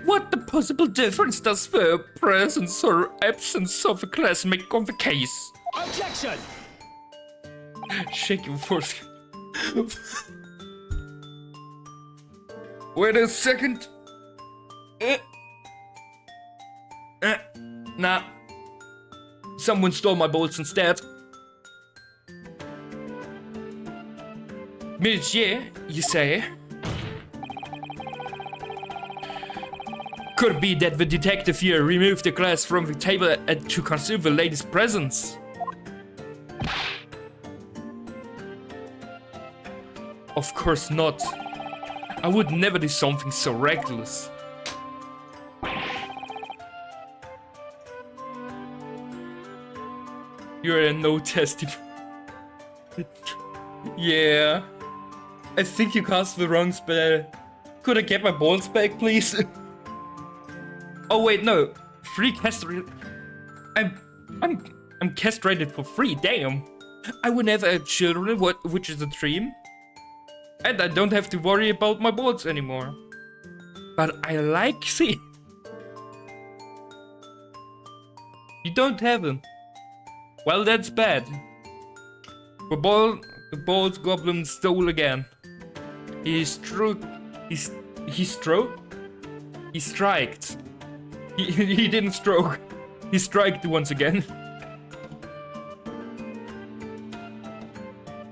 What the possible difference does the presence or absence of a glass make on the case? Objection! Shake your forehead. Wait a second. Nah. Someone stole my bullets instead. Monsieur, you say? Could be that the detective here removed the glass from the table to conceal the lady's presence. Of course not. I would never do something so reckless. You're a no testy. Yeah. I think you cast the wrong spell. Could I get my balls back, please? Oh wait, no. Free castrated. I'm castrated for free. Damn. I will never have children, which is a dream. And I don't have to worry about my balls anymore. But I like see. You don't have them. Well, that's bad. The balls goblin stole again. He stroked. He striked. He didn't stroke. He striked once again.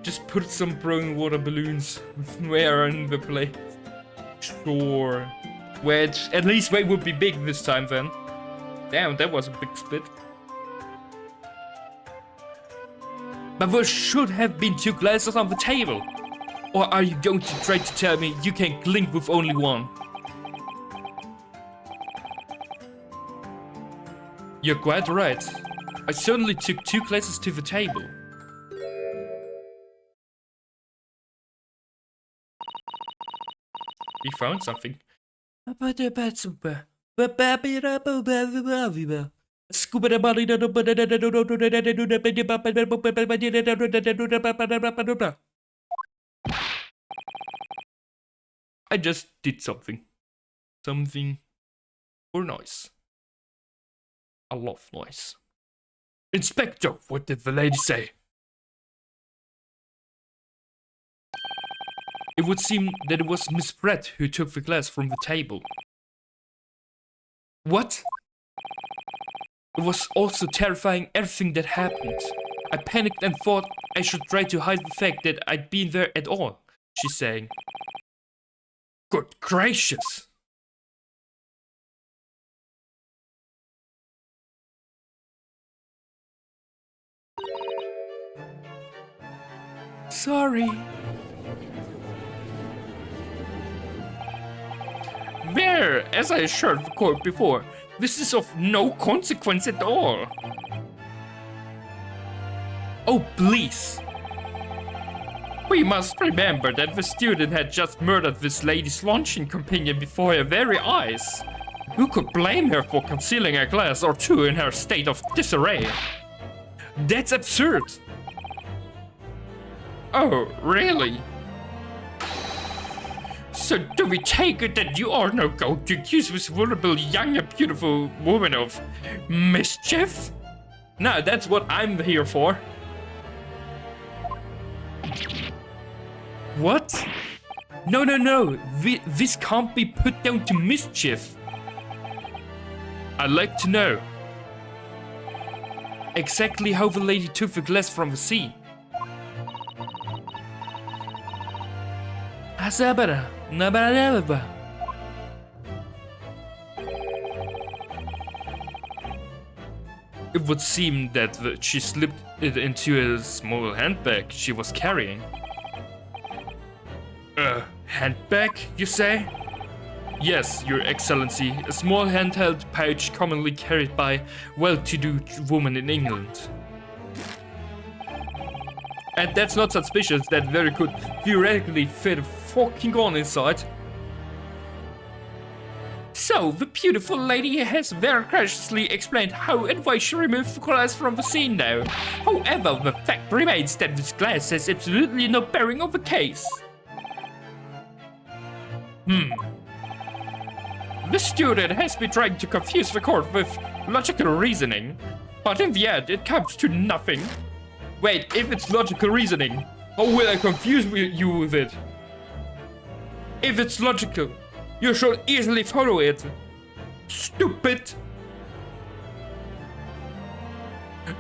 Just put some brown water balloons where in the place. Sure. Which, at least they would be big this time then. Damn, that was a big split. But there should have been 2 glasses on the table. Or are you going to try to tell me you can clink with only 1? You're quite right. I certainly took 2 glasses to the table. We found something. I just did something. Something for noise. I love noise. Inspector, what did the lady say? It would seem that it was Miss Brett who took the glass from the table. What? It was also terrifying everything that happened. I panicked and thought I should try to hide the fact that I'd been there at all, she's saying. Good gracious! Sorry. There, as I assured the court before, this is of no consequence at all. Oh, please. We must remember that the student had just murdered this lady's luncheon companion before her very eyes. Who could blame her for concealing a glass or 2 in her state of disarray? That's absurd. Oh, really? So do we take it that you are now going to accuse this vulnerable, young and beautiful woman of mischief? No, that's what I'm here for. What? No, no, no. This can't be put down to mischief. I'd like to know exactly how the lady took the glass from the sea. Asabara, nabaraba. It would seem that she slipped it into a small handbag she was carrying. A handbag, you say? Yes, Your Excellency, a small handheld pouch commonly carried by well-to-do women in England. And that's not suspicious, that very could theoretically fit a fucking gun inside. So, the beautiful lady has very graciously explained how and why she removed the glass from the scene now. However, the fact remains that this glass has absolutely no bearing on the case. The student has been trying to confuse the court with logical reasoning, but in the end it comes to nothing. Wait, if it's logical reasoning, how will I confuse you with it? If it's logical, you should easily follow it. Stupid!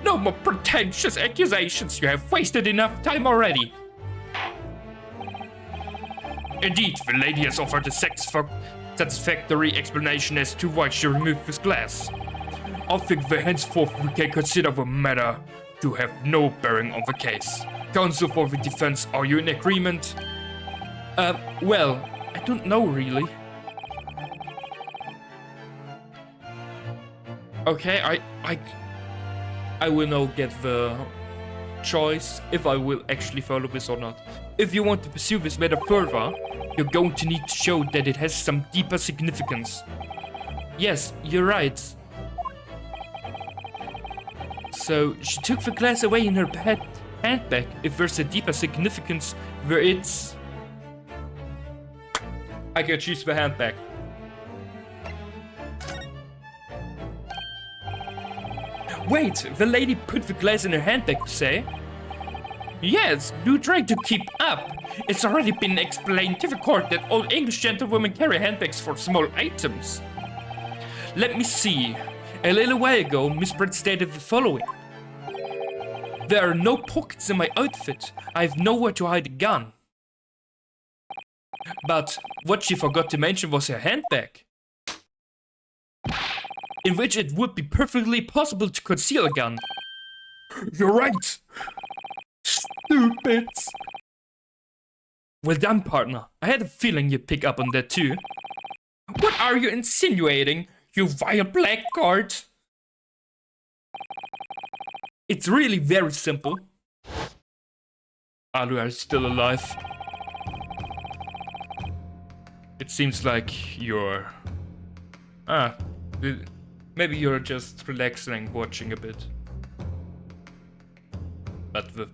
No more pretentious accusations, you have wasted enough time already. Indeed, the lady has offered a satisfactory explanation as to why she removed this glass. I think that henceforth we can consider the matter to have no bearing on the case. Counsel for the defense, are you in agreement? Well, I don't know really. Okay, I will now get the choice if I will actually follow this or not. If you want to pursue this matter further, you're going to need to show that it has some deeper significance. Yes, you're right. So, she took the glass away in her handbag. If there's a deeper significance where it's... I can choose the handbag. Wait, the lady put the glass in her handbag, you say? Yes, do try to keep up. It's already been explained to the court that all English gentlewomen carry handbags for small items. Let me see. A little while ago, Miss Brett stated the following. There are no pockets in my outfit. I have nowhere to hide a gun. But what she forgot to mention was her handbag, in which it would be perfectly possible to conceal a gun. You're right. Stupid. Well done, partner. I had a feeling you'd pick up on that too. What are you insinuating, you vile blackguard? It's really very simple. Are you still alive? It seems like you're... maybe you're just relaxing and watching a bit. But the...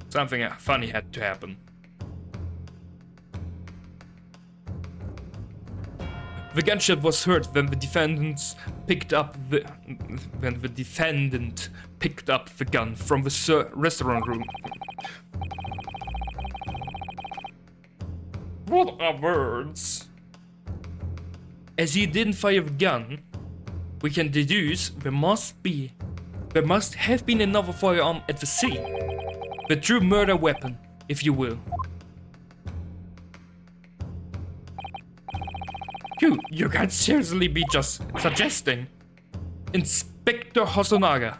something funny had to happen. The gunshot was heard when the defendant picked up the gun from the restaurant room. What are words? As he didn't fire the gun, we can deduce there must have been another firearm at the scene. The true murder weapon, if you will. You can't seriously be just suggesting. Inspector Hosonaga.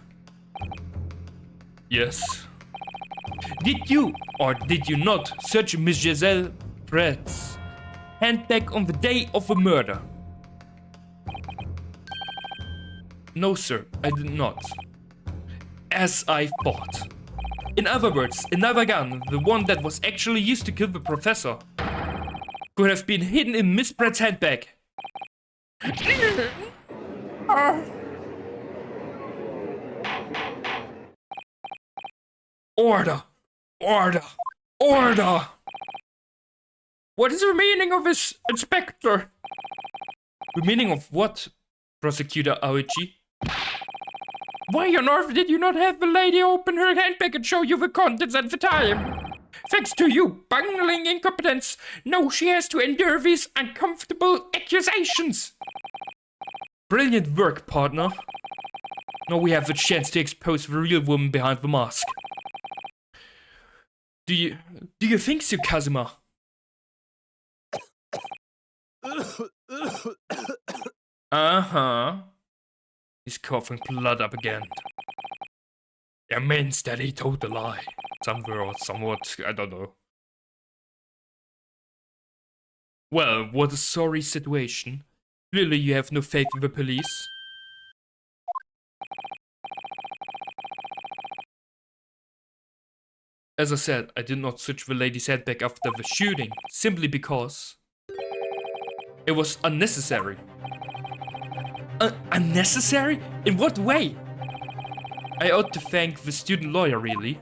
Yes. Did you or did you not search Miss Giselle Brett's handbag on the day of the murder? No, sir, I did not. As I thought. In other words, another gun, the one that was actually used to kill the professor, could have been hidden in Miss Brett's handbag. Order! Order! Order! What is the meaning of this, Inspector? The meaning of what, Prosecutor Aoichi? Why on earth did you not have the lady open her handbag and show you the contents at the time? Thanks to you, bungling incompetence, now she has to endure these uncomfortable accusations. Brilliant work, partner. Now we have the chance to expose the real woman behind the mask. Do you think so, Kazuma? Uh-huh. He's coughing blood up again. It means that he told a lie. Somewhere or somewhat, I don't know. Well, what a sorry situation. Clearly you have no faith in the police. As I said, I did not search the lady's handbag after the shooting, simply because it was unnecessary. Unnecessary? In what way? I ought to thank the student lawyer, really.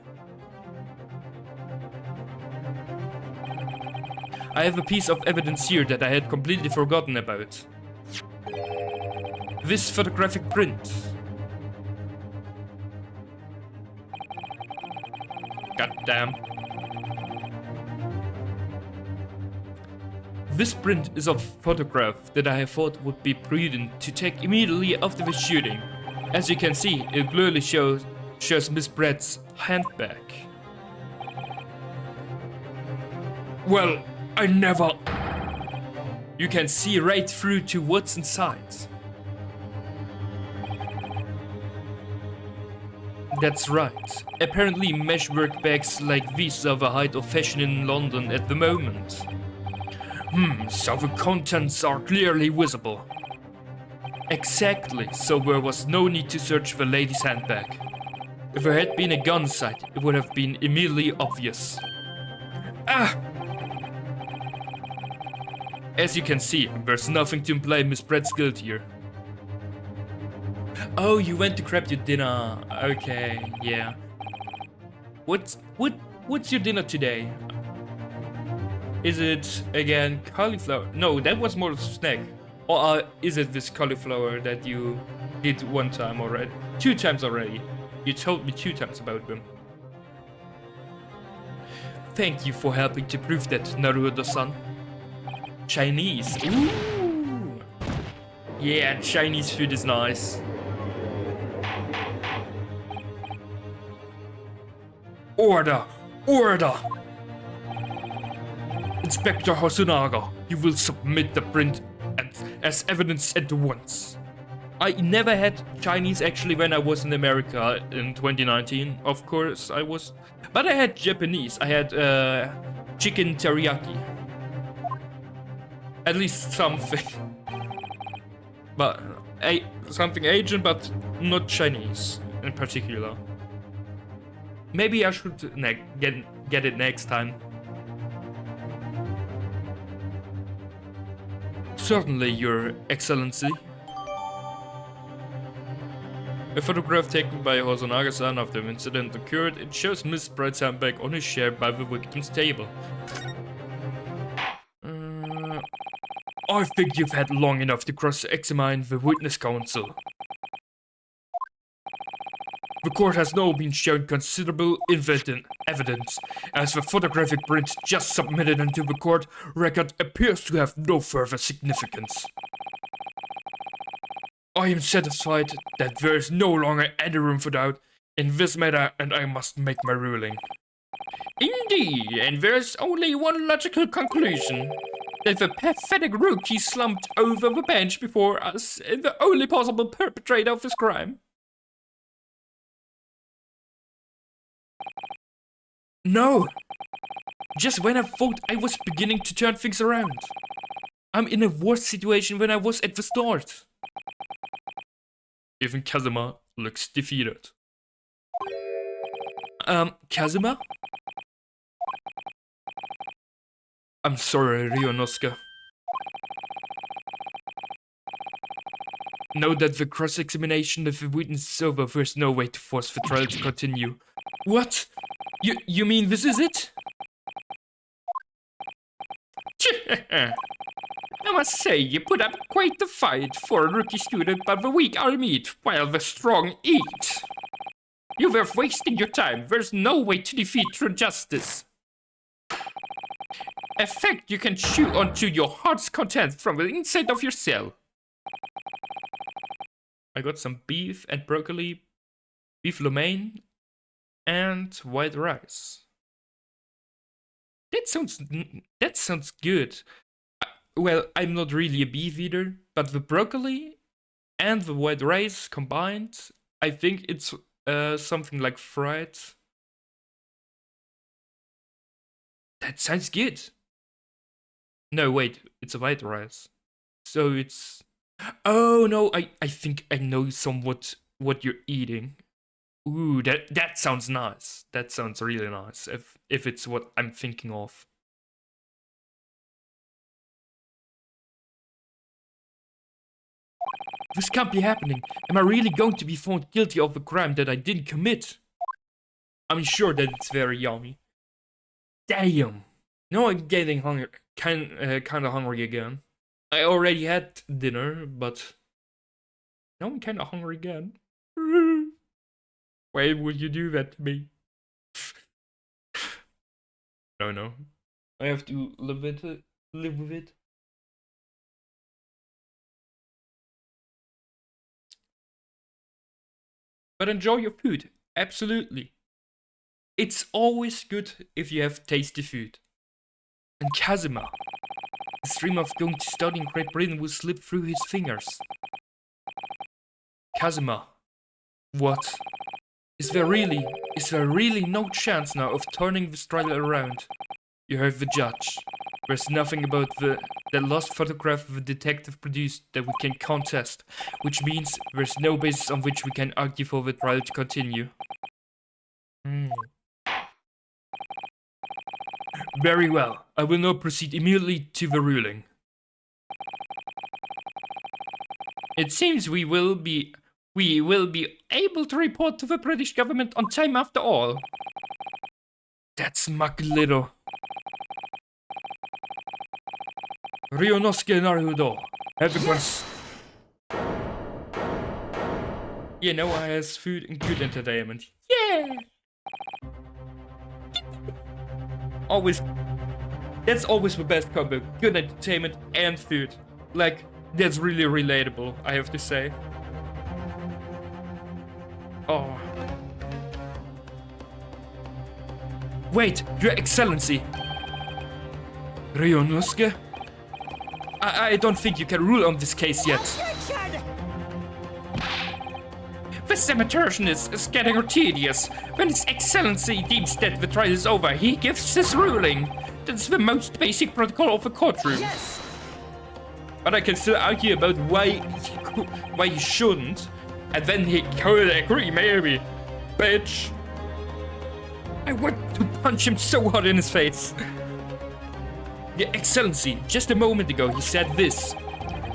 I have a piece of evidence here that I had completely forgotten about. This photographic print. God damn. This print is of a photograph that I thought would be prudent to take immediately after the shooting. As you can see, it clearly shows Miss Brett's handbag. Well, I never... You can see right through to what's inside. That's right. Apparently meshwork bags like these are the height of fashion in London at the moment. So the contents are clearly visible. Exactly, so there was no need to search the lady's handbag. If there had been a gun inside, it would have been immediately obvious. As you can see, there's nothing to imply Miss Brett's guilt here. Oh, you went to grab your dinner. Okay, yeah. What's your dinner today? Is it again cauliflower? No, that was more a snack. Or is it this cauliflower that you did one time already? 2 times already. You told me 2 times about them. Thank you for helping to prove that, Naruto-san. Chinese. Ooh. Yeah, Chinese food is nice. Order! Order! Inspector Hosonaga, you will submit the print as evidence at once. I never had Chinese actually when I was in America in 2019. Of course I was. But I had Japanese. I had chicken teriyaki. At least something. But something Asian, but not Chinese in particular. Maybe I should get it next time. Certainly, Your Excellency. A photograph taken by Hosonaga-san after the incident occurred, it shows Miss Brett's handbag on a chair by the victim's table. I think you've had long enough to cross-examine the witness counsel. The court has now been shown considerable evidence, as the photographic print just submitted into the court record appears to have no further significance. I am satisfied that there is no longer any room for doubt in this matter, and I must make my ruling. Indeed, and there is only one logical conclusion. That the pathetic rookie slumped over the bench before us is the only possible perpetrator of this crime. No! Just when I thought I was beginning to turn things around. I'm in a worse situation than I was at the start. Even Kazuma looks defeated. Kazuma? I'm sorry, Ryonosuke. Now that the cross-examination of the witness is over, there's no way to force the trial to continue. What? You mean this is it? I must say, you put up quite the fight for a rookie student, but the weak are meat, while the strong eat. You were wasting your time. There's no way to defeat true justice. A fact you can chew onto your heart's content from the inside of your cell. I got some beef and broccoli, beef lo mein, and white rice. That sounds good. Well, I'm not really a beef eater, but the broccoli and the white rice combined, I think it's something like fried. That sounds good. No, wait, it's a white rice. So it's... Oh no, I think I know somewhat what you're eating. Ooh, that sounds nice. That sounds really nice, if it's what I'm thinking of. This can't be happening. Am I really going to be found guilty of a crime that I didn't commit? I'm sure that it's very yummy. Damn. No, I'm getting hungry. Kind of hungry again. I already had dinner, but now I'm kind of hungry again. Why would you do that to me? No. I have to live with it. But enjoy your food, absolutely. It's always good if you have tasty food. And Kazuma, the dream of going to study in Great Britain will slip through his fingers. Kazuma, what? Is there really no chance now of turning this trial around? You heard the judge. There's nothing about the lost photograph the detective produced that we can contest, which means there's no basis on which we can argue for the trial to continue. Very well. I will now proceed immediately to the ruling. It seems we will be able to report to the British government on time after all. That's Maglero. Ryunosuke Naruhodo. Everyone's... Yeah, no one has food and good entertainment. Yeah! That's always the best combo. Good entertainment and food. Like, that's really relatable, I have to say. Oh. Wait, Your Excellency. Ryunosuke? I don't think you can rule on this case yet. Objection! The cemetery is getting tedious. When His Excellency deems that the trial is over, he gives his ruling. That's the most basic protocol of a courtroom. Yes! But I can still argue about why he shouldn't, and then he could agree, maybe. Bitch. I want to punch him so hard in his face. Your Excellency, just a moment ago he said this.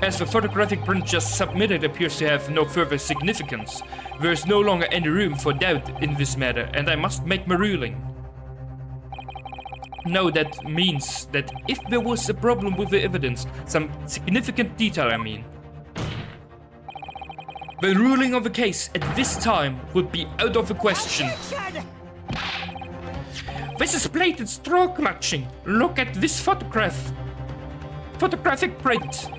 As the photographic print just submitted appears to have no further significance, there is no longer any room for doubt in this matter, and I must make my ruling. No, that means that if there was a problem with the evidence, some significant detail I mean, the ruling of the case at this time would be out of the question. Objection! This is blatant straw clutching. Look at this photographic print.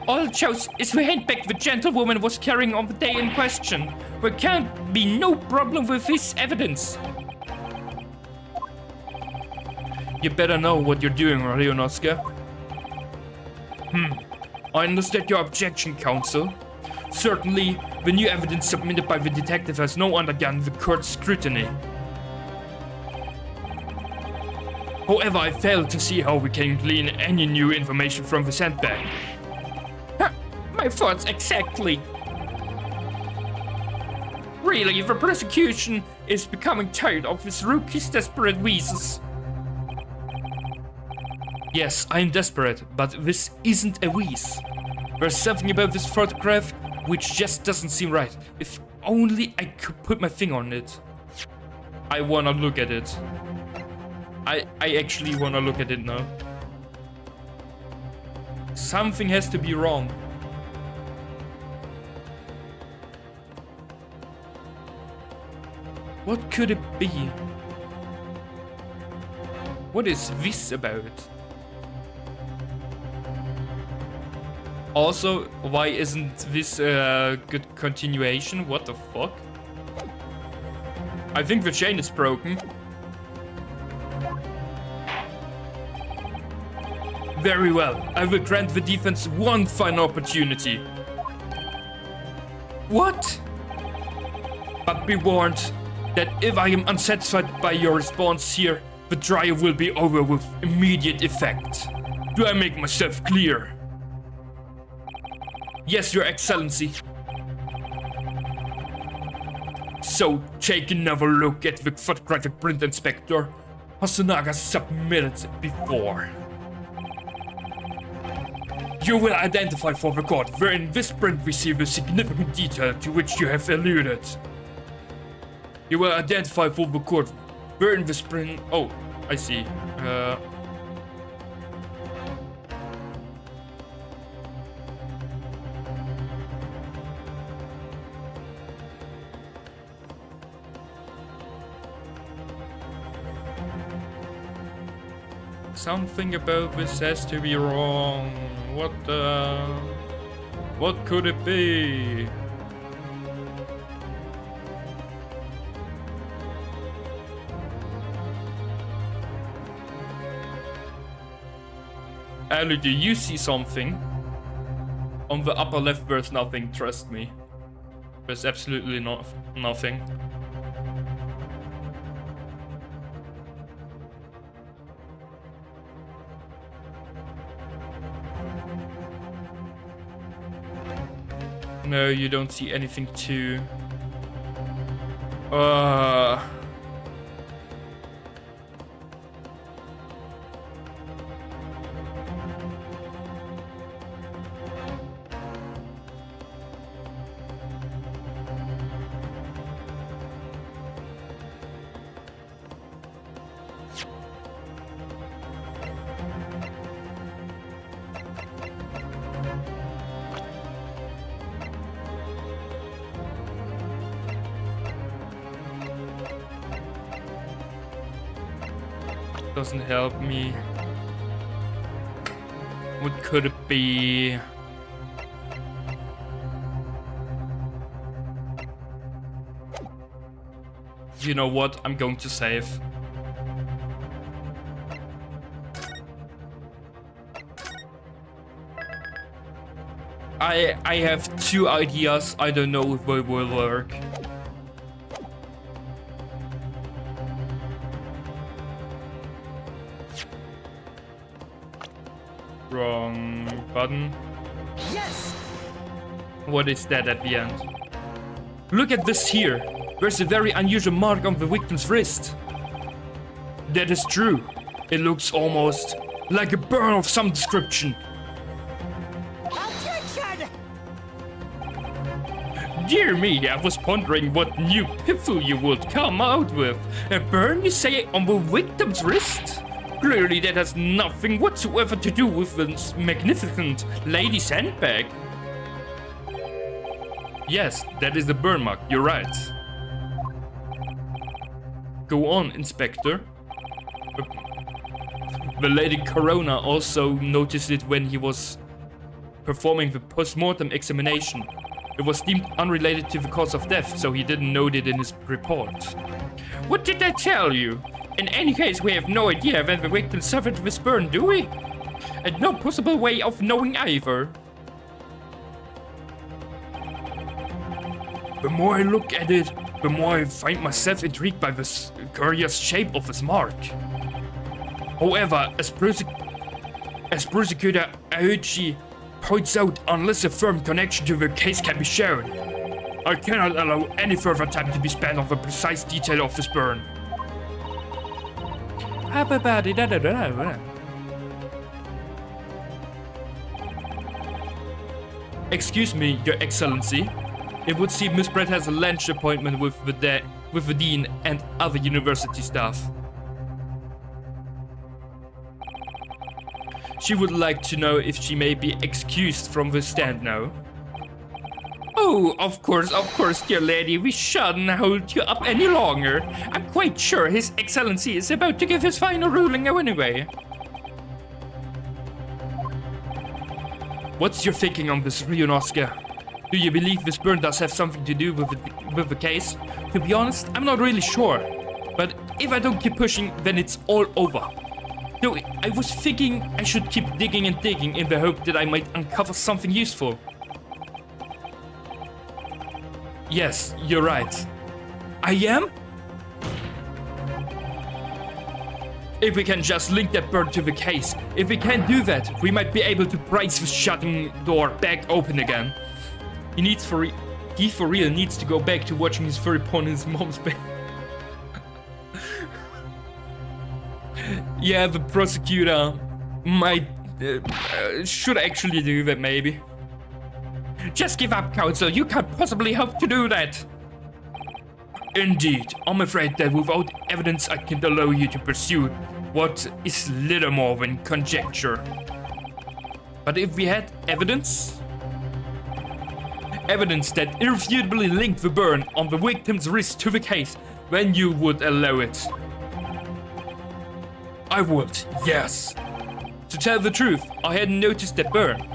All it shows is the handbag the gentlewoman was carrying on the day in question. There can't be no problem with this evidence. You better know what you're doing, Ryunosuke. I understand your objection, counsel. Certainly, the new evidence submitted by the detective has not undergone the court's scrutiny. However, I fail to see how we can glean any new information from the sandbag. My thoughts exactly. Really, the prosecution is becoming tired of this rookie's desperate wheezes. Yes, I'm desperate, but this isn't a wheeze. There's something about this photograph which just doesn't seem right. If only I could put my finger on it. I wanna look at it. I actually wanna look at it now. Something has to be wrong. What could it be? What is this about? Also, why isn't this a good continuation? What the fuck? I think the chain is broken. Very well. I will grant the defense one final opportunity. What? But be warned that if I am unsatisfied by your response here, the trial will be over with immediate effect. Do I make myself clear? Yes, Your Excellency. So, take another look at the photographic print, Inspector. Hasunaga submitted before. You will identify for the court wherein this print we see the significant detail to which you have alluded. You will identify for the court wherein this print... Oh, I see. Something about this has to be wrong. What could it be? Ali, do you see something? On the upper left there's nothing, trust me. There's absolutely nothing. No, you don't see anything too. Doesn't help me. What could it be? You know what? I'm going to save. I have two ideas. I don't know if they will work. Wrong button. Yes! What is that at the end? Look at this here. There's a very unusual mark on the victim's wrist. That is true. It looks almost like a burn of some description. Objection! Dear me, I was pondering what new piffle you would come out with. A burn, you say, on the victim's wrist? Clearly that has nothing whatsoever to do with this magnificent lady's handbag. Yes, that is the burn mark, you're right. Go on, Inspector. The Lady Corona also noticed it when he was performing the post-mortem examination. It was deemed unrelated to the cause of death, so he didn't note it in his report. What did I tell you? In any case, we have no idea when the victim suffered this burn, do we? And no possible way of knowing either. The more I look at it, the more I find myself intrigued by this curious shape of this mark. However, as Prosecutor Aoichi points out, unless a firm connection to the case can be shown, I cannot allow any further time to be spent on the precise detail of this burn. Excuse me, Your Excellency. It would seem Miss Brett has a lunch appointment with the with the dean and other university staff. She would like to know if she may be excused from the stand now. Oh, of course, dear lady. We shouldn't hold you up any longer. I'm quite sure His Excellency is about to give his final ruling anyway. What's your thinking on this, Ryunosuke? Do you believe this burn does have something to do with the case? To be honest, I'm not really sure. But if I don't keep pushing, then it's all over. So I was thinking I should keep digging and digging in the hope that I might uncover something useful. Yes, you're right. I am? If we can just link that bird to the case, if we can do that, we might be able to prise the shutting door back open again. He for real needs to go back to watching his furry porn in his mom's bed. Yeah, the prosecutor might should actually do that maybe. Just give up, counsel. You can't possibly hope to do that. Indeed, I'm afraid that without evidence I can't allow you to pursue what is little more than conjecture. But if we had evidence that irrefutably linked the burn on the victim's wrist to the case, then you would allow it. I would, yes. To tell the truth, I hadn't noticed that burn.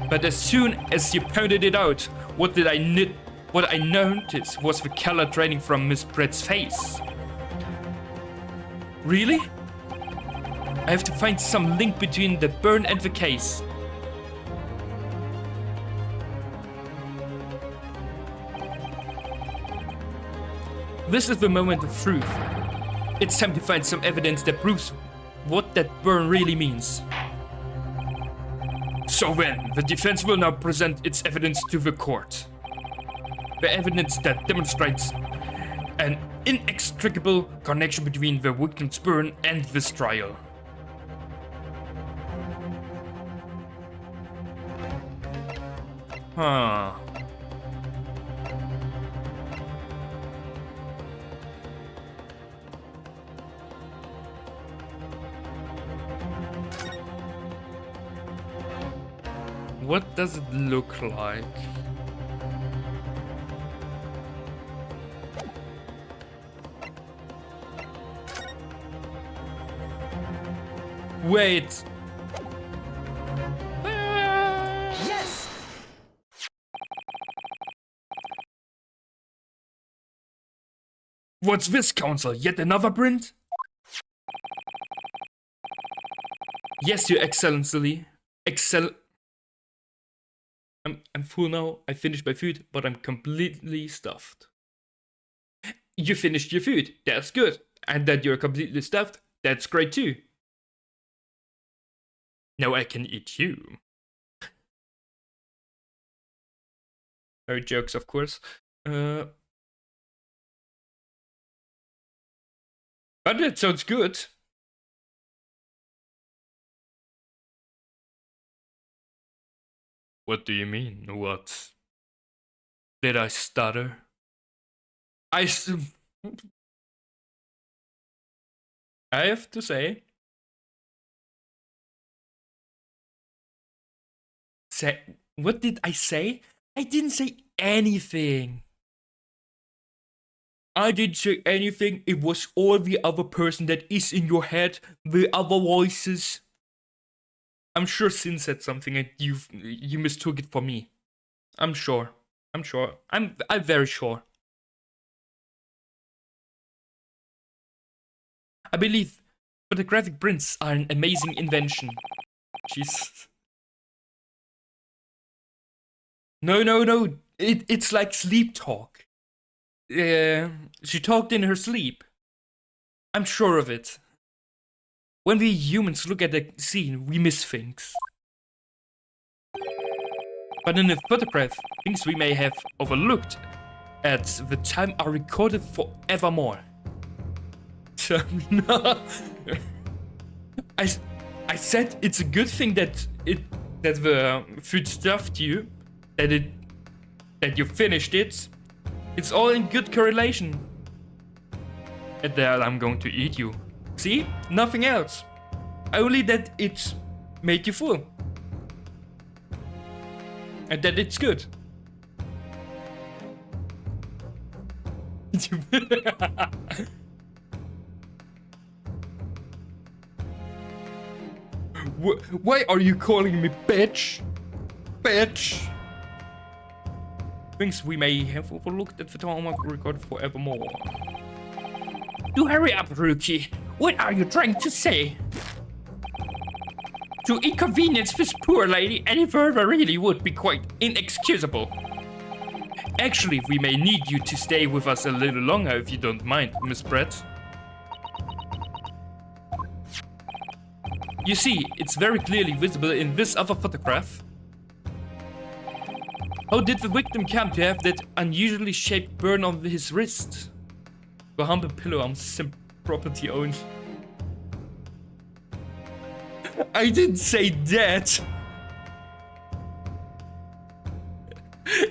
But as soon as you pointed it out, what I noticed was the color draining from Miss Brett's face. Really? I have to find some link between the burn and the case. This is the moment of truth. It's time to find some evidence that proves what that burn really means. So then, the defense will now present its evidence to the court. The evidence that demonstrates an inextricable connection between the victim's burn and this trial. Huh. What does it look like? Wait. Yes! What's this, counsel? Yet another print? Yes, Your Excellency. I'm full now. I finished my food, but I'm completely stuffed. You finished your food. That's good. And that you're completely stuffed. That's great too. Now I can eat you. No jokes, of course. But that sounds good. What do you mean? What? Did I stutter? I have to say. What did I say? I didn't say anything. I didn't say anything. It was all the other person that is in your head, the other voices. I'm sure Sin said something and you mistook it for me. I'm sure. I'm very sure. I believe photographic prints are an amazing invention. Jeez. No. It's like sleep talk. She talked in her sleep. I'm sure of it. When we humans look at a scene, we miss things. But in a photograph, things we may have overlooked at the time are recorded forevermore. No. I said it's a good thing that the food stuffed you, that you finished it. It's all in good correlation. And then I'm going to eat you. See? Nothing else. Only that it's made you full. And that it's good. Why are you calling me bitch? Bitch! Things we may have overlooked at the time of record forevermore. Do hurry up, Rookie. What are you trying to say? To inconvenience this poor lady any further really would be quite inexcusable. Actually, we may need you to stay with us a little longer if you don't mind, Miss Brett. You see, it's very clearly visible in this other photograph. How did the victim come to have that unusually shaped burn on his wrist? The humble pillow arm sim property owned. I didn't say that.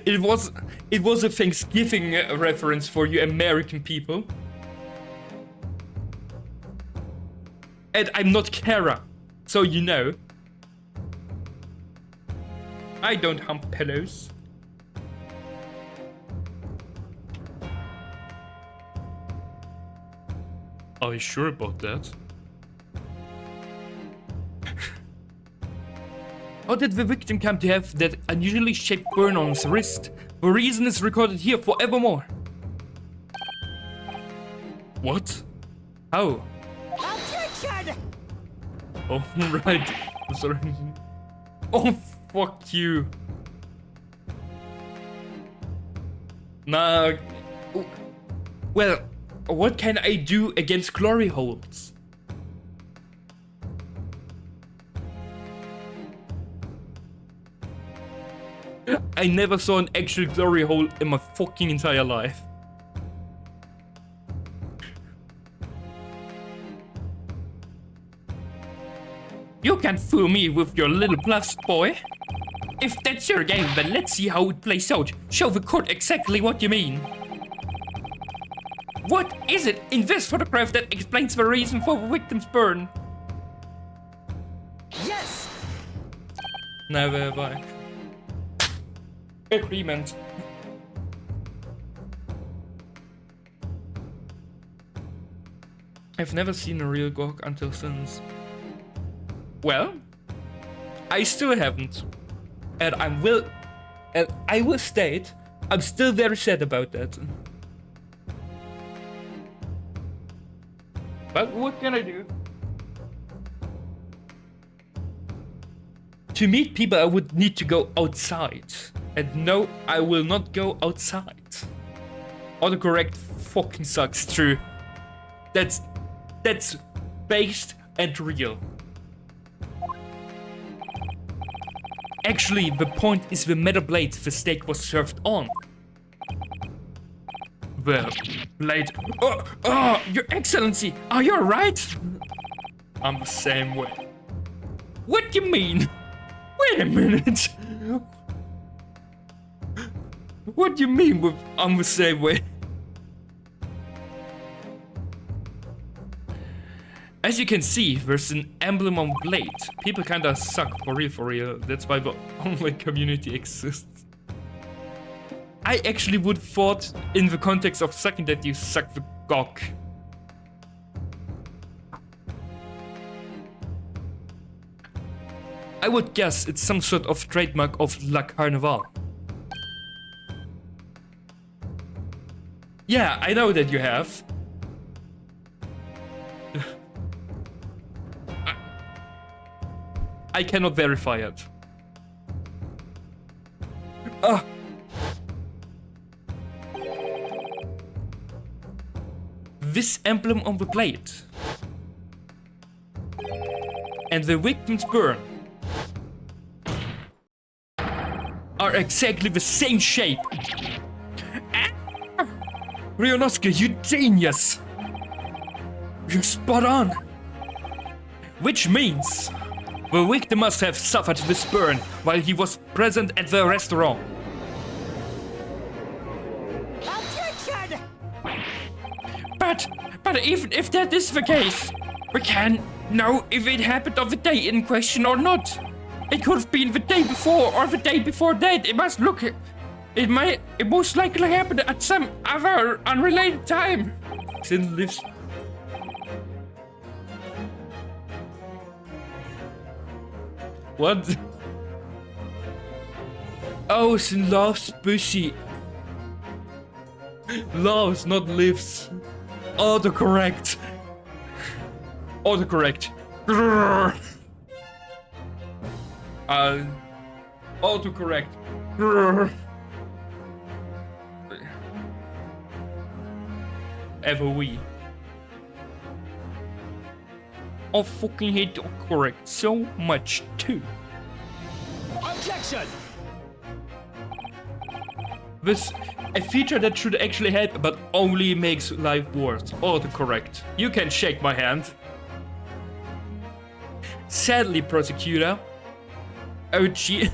It was a Thanksgiving reference for you American people. And I'm not Kara, so you know. I don't hump pillows. Are you sure about that? How did the victim come to have that unusually shaped burn on his wrist? The reason is recorded here forevermore. What? How? Objection! Oh, right. I'm sorry. Oh, fuck you. Nah. Well, what can I do against glory holes? I never saw an actual glory hole in my fucking entire life. You can't fool me with your little bluffs, boy. If that's your game, then let's see how it plays out. Show the court exactly what you mean. What is it in this photograph that explains the reason for the victim's burn? Yes! Never have I. Agreement. I've never seen a real GOG until since. Well, I still haven't. And I will state, I'm still very sad about that. But what can I do? To meet people, I would need to go outside. And no, I will not go outside. Autocorrect fucking sucks, true. That's based and real. Actually, the point is the metal blade the steak was served on. The blade. Oh, Your Excellency, are you alright? I'm the same way. What do you mean? Wait a minute. What do you mean with I'm the same way? As you can see, there's an emblem on blade. People kinda suck, for real. That's why the online community exists. I actually would thought, in the context of sucking, that you suck the cock. I would guess it's some sort of trademark of La Carnival. Yeah, I know that you have. I cannot verify it. This emblem on the blade and the victim's burn are exactly the same shape. Ryonosuke, you genius! You're spot on! Which means the victim must have suffered this burn while he was present at the restaurant. But even if that is the case, we can't know if it happened on the day in question or not. It could have been the day before or the day before that. It most likely happened at some other unrelated time. Sin lives. What? Oh, Sin loves pussy. Loves, not lives. Autocorrect. Autocorrect. Autocorrect. FOE. I fucking hate autocorrect so much too. Objection! This a feature that should actually help, but only makes life worse. Autocorrect. You can shake my hand. Sadly, prosecutor, OG,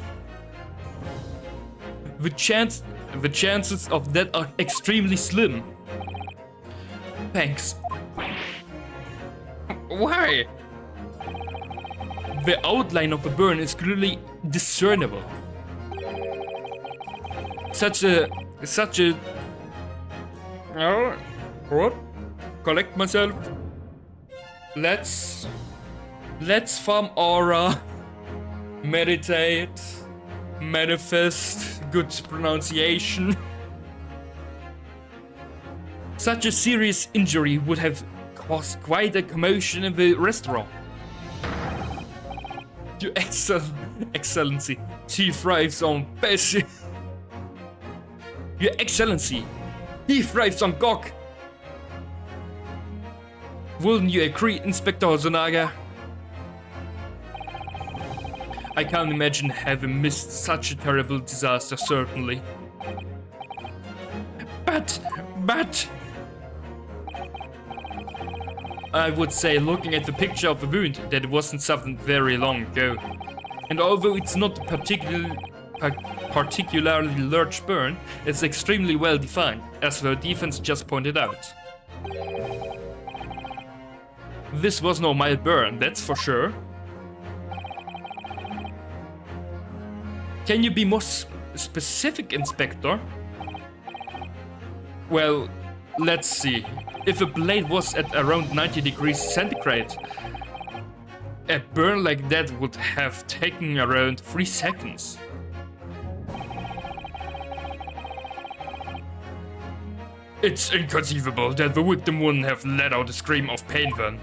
the chances of that are extremely slim. Thanks. Why? The outline of the burn is clearly discernible. Such a. Oh, what? Collect myself. Let's farm aura. Meditate. Manifest. Good pronunciation. Such a serious injury would have caused quite a commotion in the restaurant. Your Excellency, she thrives on passion. Your Excellency, he thrives on cock. Wouldn't you agree, Inspector Hosonaga? I can't imagine having missed such a terrible disaster, certainly. But... I would say, looking at the picture of the wound, that it wasn't something very long ago. And although it's not a particularly large burn, it's extremely well defined, as the defense just pointed out. This was no mild burn, that's for sure. Can you be more specific, Inspector? Well, let's see. If a blade was at around 90 degrees centigrade, a burn like that would have taken around 3 seconds. It's inconceivable that the victim wouldn't have let out a scream of pain then.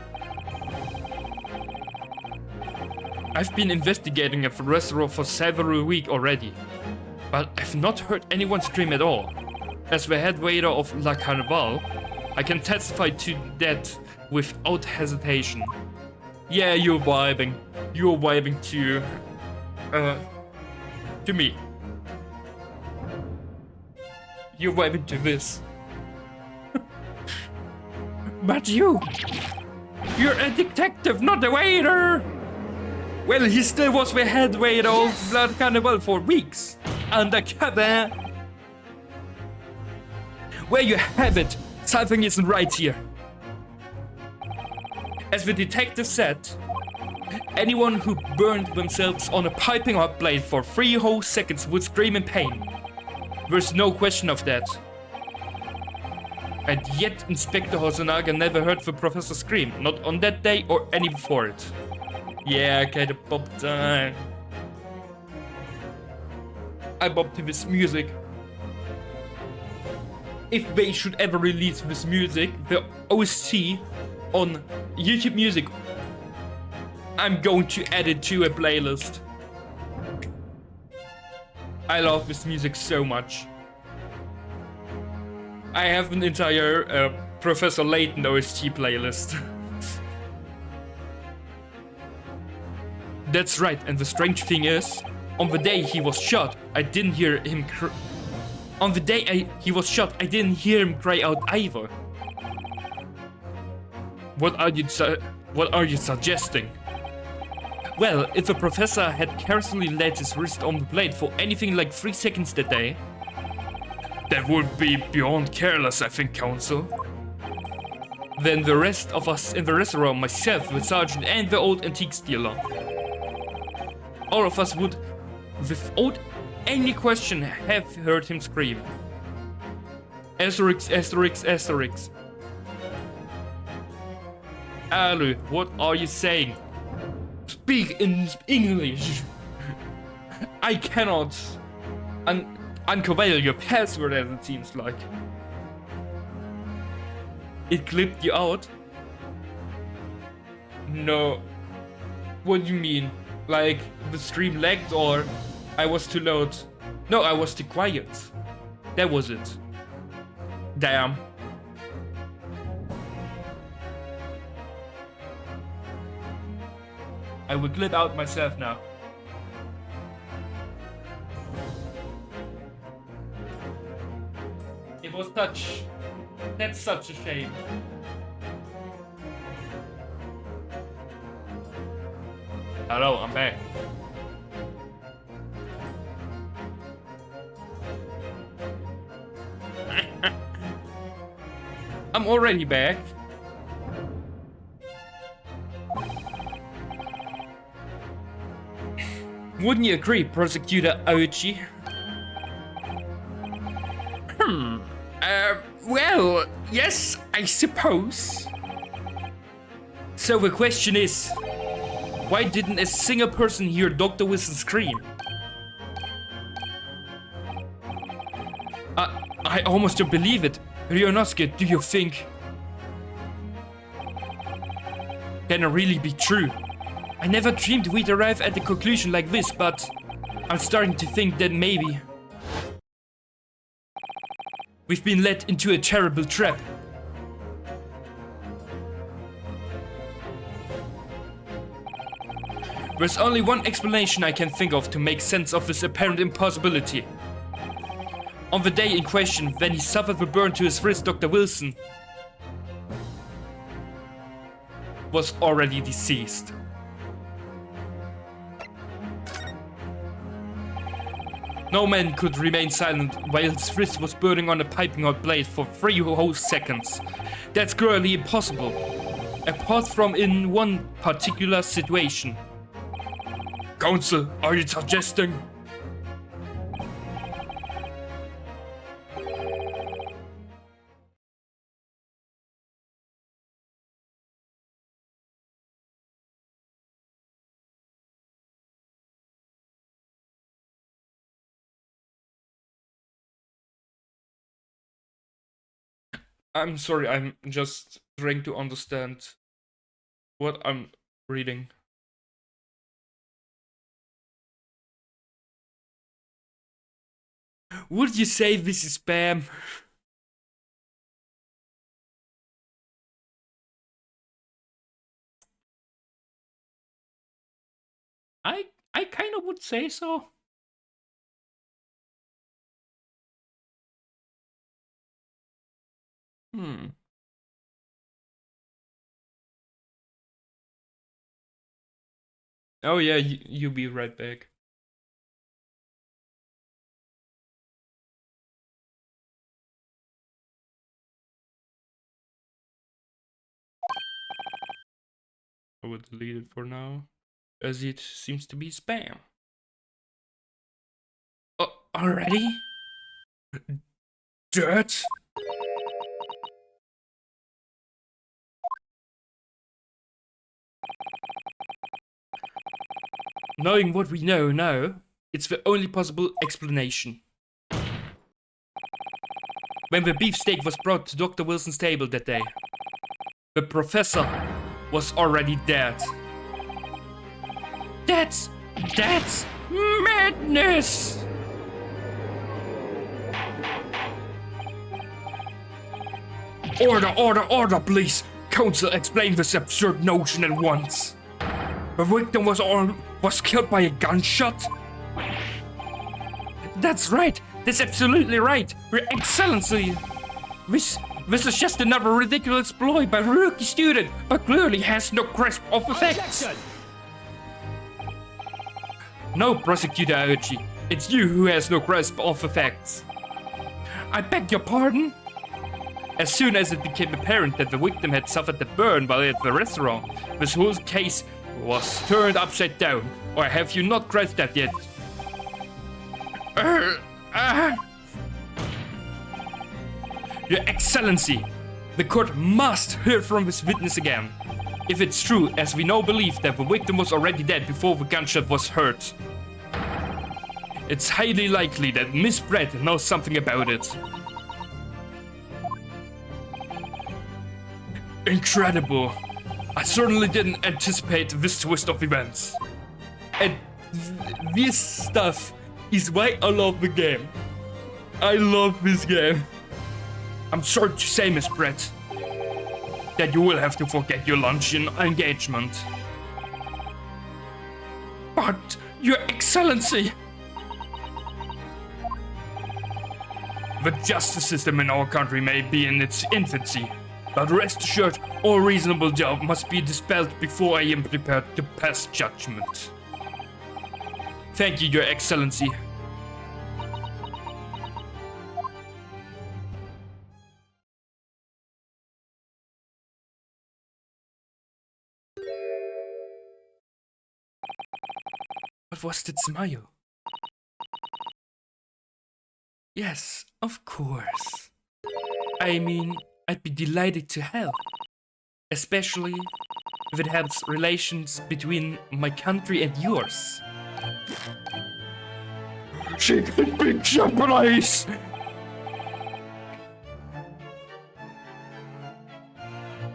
I've been investigating a restaurant for several weeks already, but I've not heard anyone scream at all. As the head waiter of La Carnival, I can testify to that without hesitation. Yeah, you're vibing. You're vibing to me. You're vibing to this. But you're a detective, not a waiter! Well, he still was the head waiter of La Carnival for weeks. Undercover. Where you have it, something isn't right here. As the detective said, anyone who burned themselves on a piping hot blade for 3 whole seconds would scream in pain. There's no question of that. And yet Inspector Hosonaga never heard the professor scream, not on that day or any before it. Yeah, okay, the pop time. I bopped to this music. If they should ever release this music, the OST on YouTube Music, I'm going to add it to a playlist. I love this music so much. I have an entire Professor Layton OST playlist. That's right, and the strange thing is, on the day he was shot, I didn't hear him On the day he was shot, I didn't hear him cry out either. What are you suggesting? Well, if the professor had carefully laid his wrist on the blade for anything like 3 seconds that day, that would be beyond careless, I think, Counsel. than the rest of us in the restaurant, myself, the sergeant, and the old antique dealer. All of us would, without any question, have heard him scream. Asterix, Asterix, Asterix. Alu, what are you saying? Speak in English. I cannot uncover your password, as it seems like. It clipped you out? No. What do you mean? Like the stream lagged or I was too loud? No, I was too quiet. That was it. Damn. I will clip out myself now. It was that's such a shame. Hello, I'm back. I'm already back. Wouldn't you agree, Prosecutor Aoichi? Well, yes, I suppose. So the question is, why didn't a single person hear Dr. Wilson scream? I almost don't believe it. Ryunosuke, do you think? Can it really be true? I never dreamed we'd arrive at a conclusion like this, but I'm starting to think that maybe we've been led into a terrible trap. There's only one explanation I can think of to make sense of this apparent impossibility. On the day in question, when he suffered the burn to his wrist, Dr. Wilson was already deceased. No man could remain silent while his wrist was burning on a piping hot blade for 3 whole seconds. That's clearly impossible, apart from in one particular situation. Counsel, are you suggesting? I'm sorry, I'm just trying to understand what I'm reading. Would you say this is spam? I kind of would say so. Oh yeah, you be right back. I will delete it for now, as it seems to be spam. Oh, already? Dirt? Knowing what we know now, it's the only possible explanation. When the beefsteak was brought to Dr. Wilson's table that day, the professor was already dead. That's madness! Order, please! Counsel, explain this absurd notion at once. The victim was killed by a gunshot? That's right! That's absolutely right! Your Excellency! This is just another ridiculous ploy by a rookie student, but clearly has no grasp of the facts. Objection! No, Prosecutor Aoichi. It's you who has no grasp of the facts. I beg your pardon? As soon as it became apparent that the victim had suffered the burn while at the restaurant, this whole case was turned upside down. Or have you not grasped that yet? Your Excellency, the court must hear from this witness again. If it's true, as we now believe that the victim was already dead before the gunshot was heard, it's highly likely that Miss Brett knows something about it. Incredible. I certainly didn't anticipate this twist of events. And this stuff is why I love the game. I love this game. I'm sorry to say, Miss Brett, that you will have to forget your luncheon engagement. But, Your Excellency! The justice system in our country may be in its infancy, but rest assured, all reasonable doubt must be dispelled before I am prepared to pass judgment. Thank you, Your Excellency. What was that smile? Yes, of course. I mean, I'd be delighted to help. Especially if it helps relations between my country and yours. She could be jeopardized!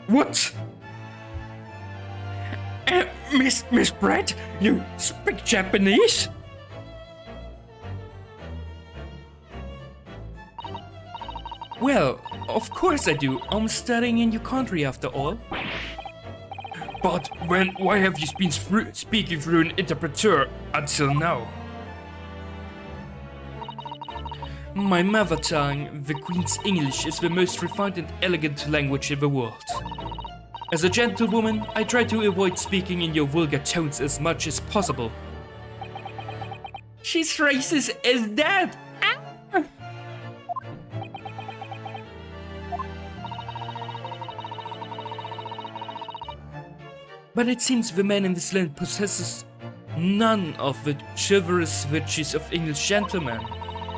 What? Miss Brett, you speak Japanese? Well, of course I do. I'm studying in your country after all. But why have you been speaking through an interpreter until now? My mother tongue, the Queen's English, is the most refined and elegant language in the world. As a gentlewoman, I try to avoid speaking in your vulgar tones as much as possible. She's racist as that! Ah! But it seems the man in this land possesses none of the chivalrous virtues of English gentlemen.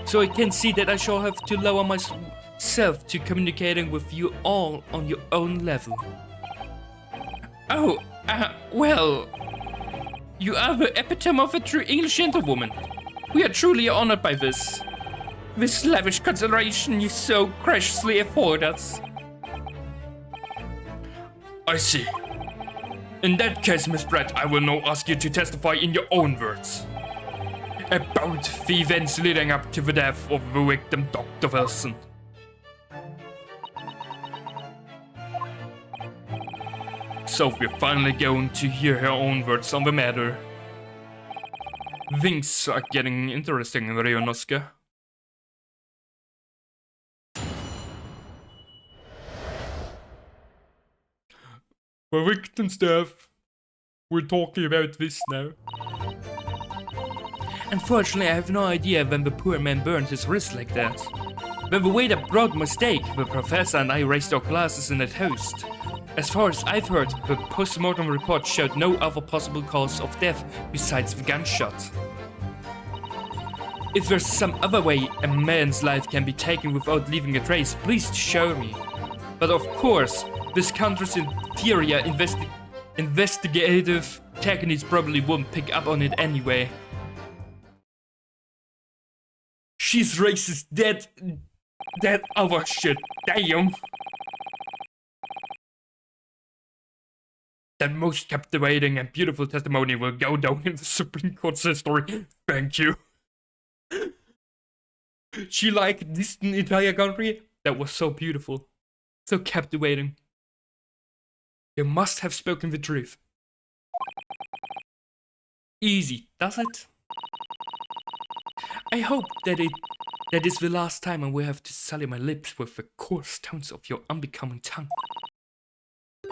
So I can see that I shall have to lower myself to communicating with you all on your own level. Oh, well, you are the epitome of a true English gentlewoman. We are truly honored by this. This lavish consideration you so graciously afford us. I see. In that case, Miss Brett, I will now ask you to testify in your own words about the events leading up to the death of the victim, Dr. Wilson. So we're finally going to hear her own words on the matter. Things are getting interesting, Ryunosuke. The victim's death. We're talking about this now. Unfortunately, I have no idea when the poor man burned his wrist like that. When the waiter brought my steak, the professor and I raised our glasses in a toast. As far as I've heard, the post-mortem report showed no other possible cause of death besides the gunshot. If there's some other way a man's life can be taken without leaving a trace, please show me. But of course, this country's inferior investigative techniques probably won't pick up on it anyway. She's racist, that other shit, damn. That most captivating and beautiful testimony will go down in the Supreme Court's history. Thank you. She liked this entire country? That was so beautiful. So captivating. You must have spoken the truth. Easy, does it? I hope that is the last time I will have to sully my lips with the coarse tones of your unbecoming tongue.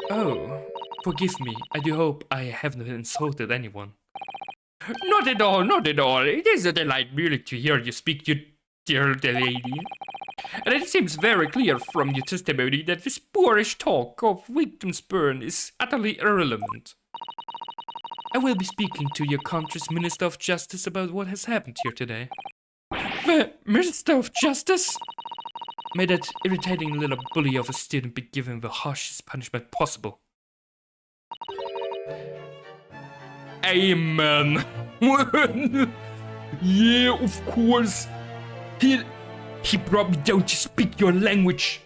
Oh, forgive me. I do hope I haven't insulted anyone. Not at all, not at all. It is a delight really to hear you speak dear lady. And it seems very clear from your testimony that this boorish talk of victim's burn is utterly irrelevant. I will be speaking to your country's Minister of Justice about what has happened here today. The Minister of Justice? May that irritating little bully of a student be given the harshest punishment possible. Amen. Yeah, of course. He brought me down to speak your language.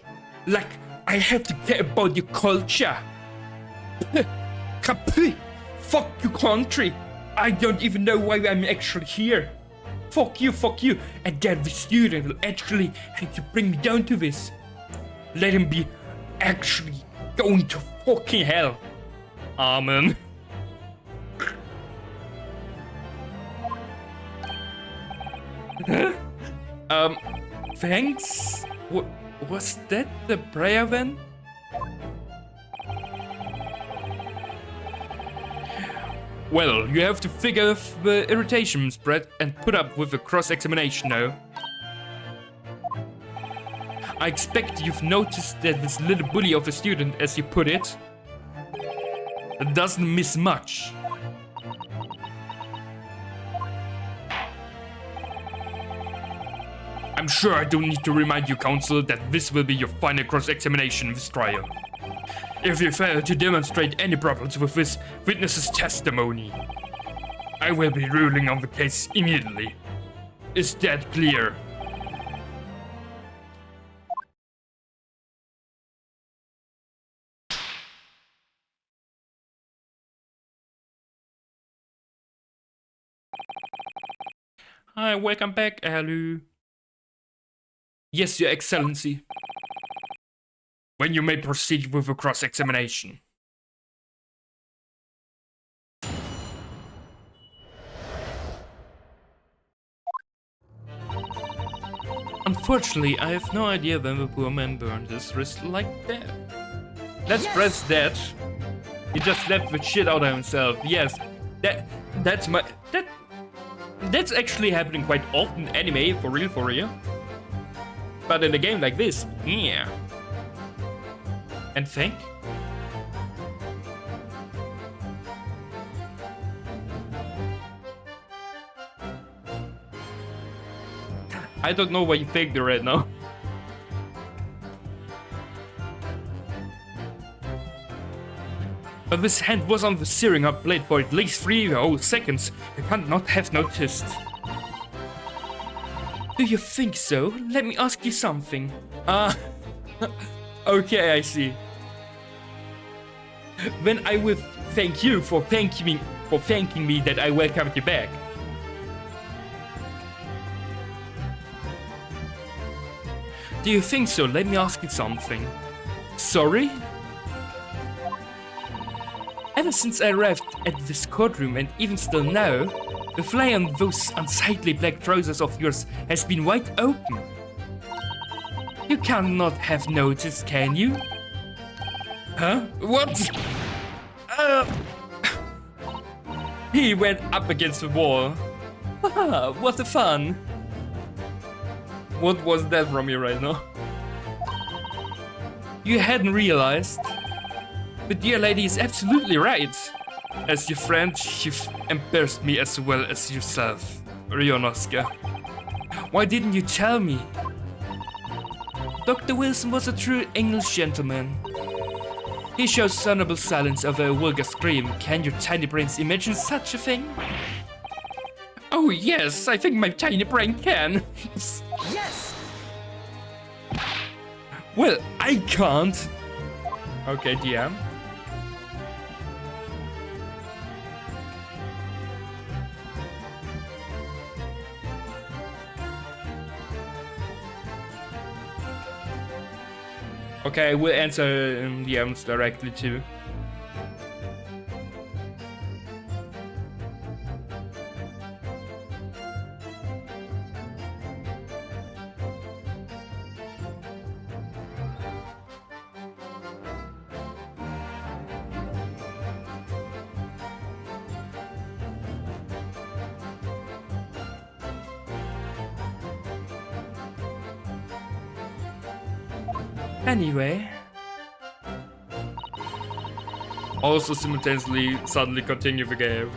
Like I have to care about your culture. Kaput. Fuck your country. I don't even know why I'm actually here. Fuck you. And then the student will actually have to bring me down to this. Let him be actually going to fucking hell. Amen. Thanks? Was that the prayer then? Well, you have to figure the irritation spread and put up with the cross-examination now. I expect you've noticed that this little bully of a student, as you put it, doesn't miss much. I'm sure I don't need to remind you, counsel, that this will be your final cross-examination in this trial. If you fail to demonstrate any problems with this witness's testimony, I will be ruling on the case immediately. Is that clear? Hi, welcome back, Alu. Yes, Your Excellency. When you may proceed with a cross-examination. Unfortunately, I have no idea when the poor man burned his wrist like that. Let's press that. He just slapped the shit out of himself. Yes, that's actually happening quite often in anime, for real. But in a game like this, yeah. And think? I don't know why you faked it right now. But this hand was on the searing up blade for at least 3 whole seconds. You can't not have noticed. Do you think so? Let me ask you something. Okay, I see. Then I will thank you for thanking me that I welcomed you back. Do you think so? Let me ask you something. Sorry? Ever since I arrived at this courtroom and even still now, the fly on those unsightly black trousers of yours has been wide open. You cannot have noticed, can you? Huh? What? He went up against the wall. Haha, what a fun. What was that from you right now? You hadn't realized? The dear lady is absolutely right. As your friend, you've embarrassed me as well as yourself, Ryonosuke. Why didn't you tell me? Dr. Wilson was a true English gentleman. He shows honorable silence over a vulgar scream. Can your tiny brains imagine such a thing? Oh yes, I think my tiny brain can. Yes! Well, I can't. Okay, DM. Okay, we'll answer DMs directly too. Anyway. Also simultaneously suddenly continue the game.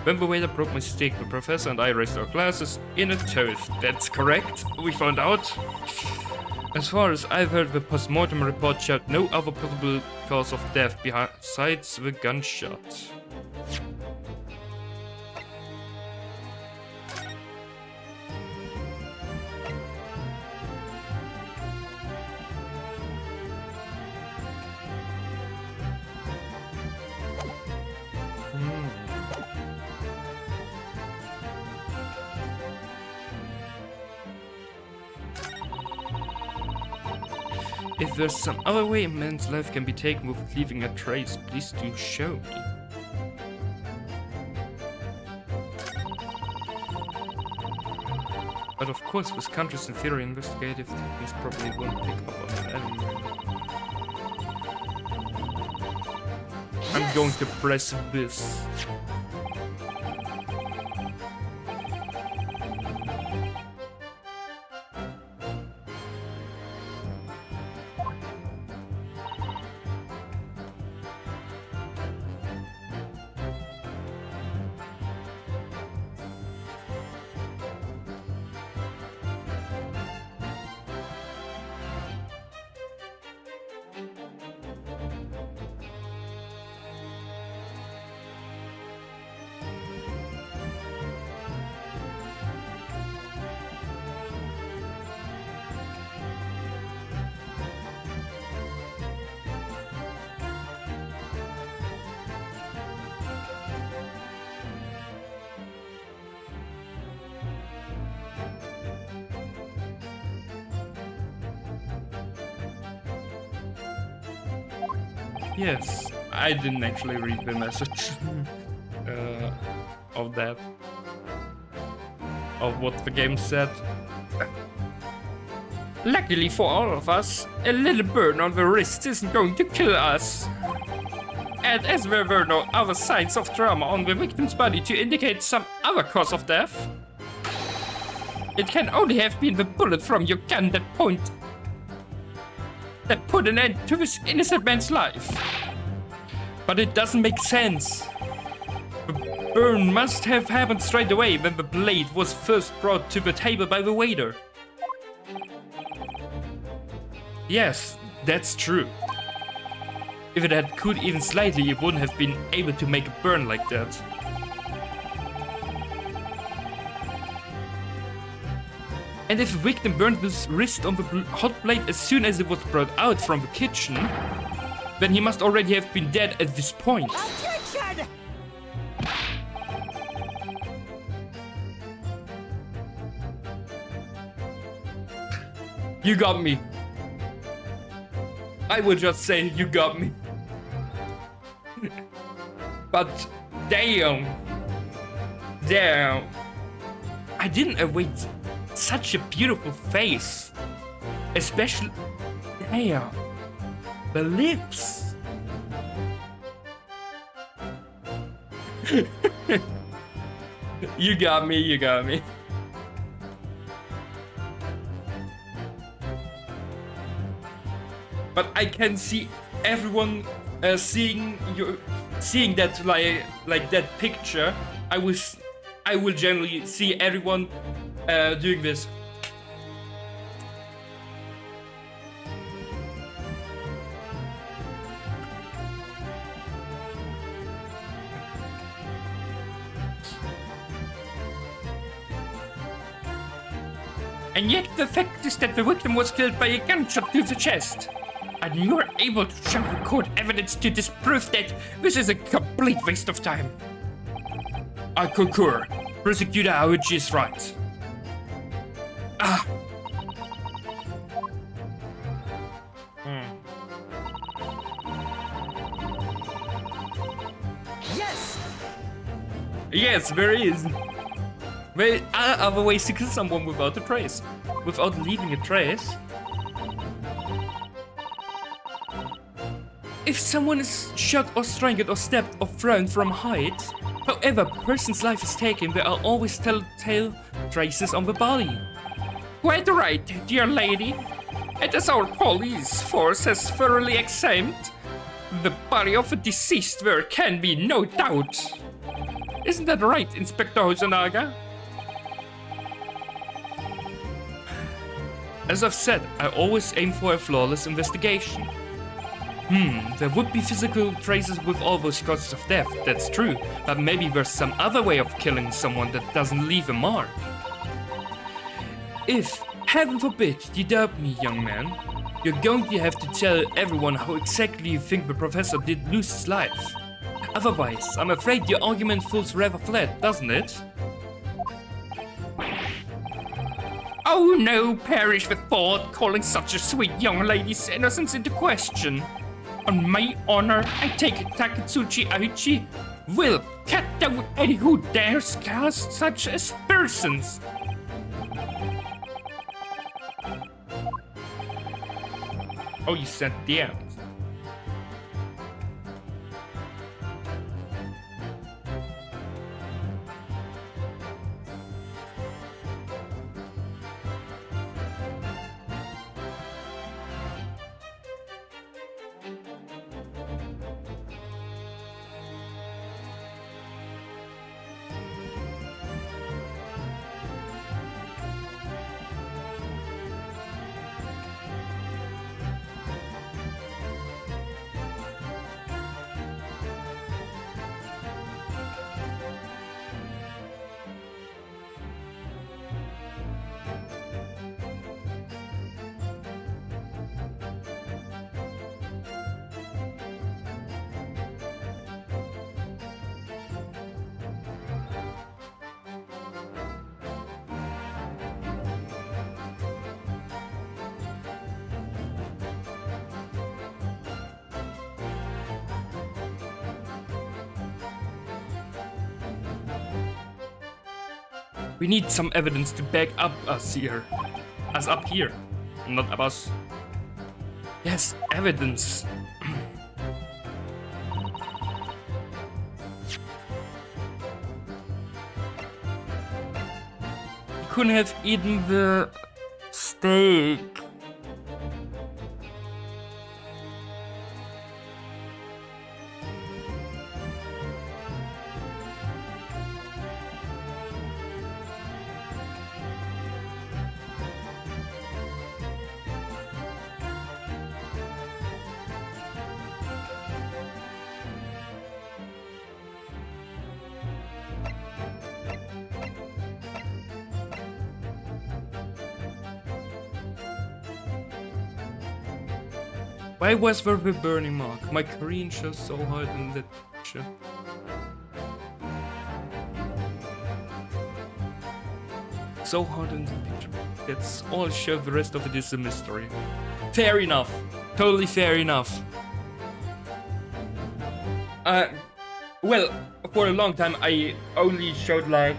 When the waiter broke my steak, the professor and I raised our glasses in a toast. That's correct, we found out. As far as I've heard, the post-mortem report showed no other possible cause of death besides the gunshot. If there's some other way a man's life can be taken without leaving a trace, please do show me. But of course, this country's inferior investigative techniques probably won't pick up on it anyway. I'm going to press this. Yes, I didn't actually read the message of that, of what the game said. Luckily for all of us, a little burn on the wrist isn't going to kill us. And as there were no other signs of trauma on the victim's body to indicate some other cause of death, it can only have been the bullet from your gun that put an end to this innocent man's life. But it doesn't make sense. The burn must have happened straight away when the blade was first brought to the table by the waiter. Yes, that's true. If it had cooled even slightly, it wouldn't have been able to make a burn like that. And if the victim burned his wrist on the hot plate as soon as it was brought out from the kitchen, then he must already have been dead at this point. Objection! You got me. I will just say you got me. But damn. Damn. I didn't await such a beautiful face. Especially, damn, the lips. You got me, you got me. But I can see everyone seeing that like that picture. I will generally see everyone doing this. And yet the fact is that the victim was killed by a gunshot to the chest. And you're able to show record evidence to disprove that. This is a complete waste of time. I concur. Prosecutor Aoichi is right. Ah. Yes! Yes, there is. There are other ways to kill someone without a trace. Without leaving a trace. If someone is shot or strangled or stabbed or thrown from height, however a person's life is taken, there are always telltale traces on the body. Quite right, dear lady. And as our police force has thoroughly examined the body of a deceased, there can be no doubt. Isn't that right, Inspector Hosonaga? As I've said, I always aim for a flawless investigation. There would be physical traces with all those causes of death, that's true, but maybe there's some other way of killing someone that doesn't leave a mark. If, heaven forbid, you doubt me, young man, you're going to have to tell everyone how exactly you think the professor did lose his life. Otherwise, I'm afraid your argument falls rather flat, doesn't it? Oh no, perish the thought, calling such a sweet young lady's innocence into question. On my honor, I take Takatsuchi Aichi will cut down any who dares cast such aspersions. Oh, you said damn. We need some evidence to back up us here. Us up here, not up us. Yes, evidence. Couldn't have eaten the steak. Why was there the burning mark? My screen shows so hard in that picture. So hard in the picture. That's all show, the rest of it is a mystery. Fair enough. Totally fair enough. Well, for a long time I only showed like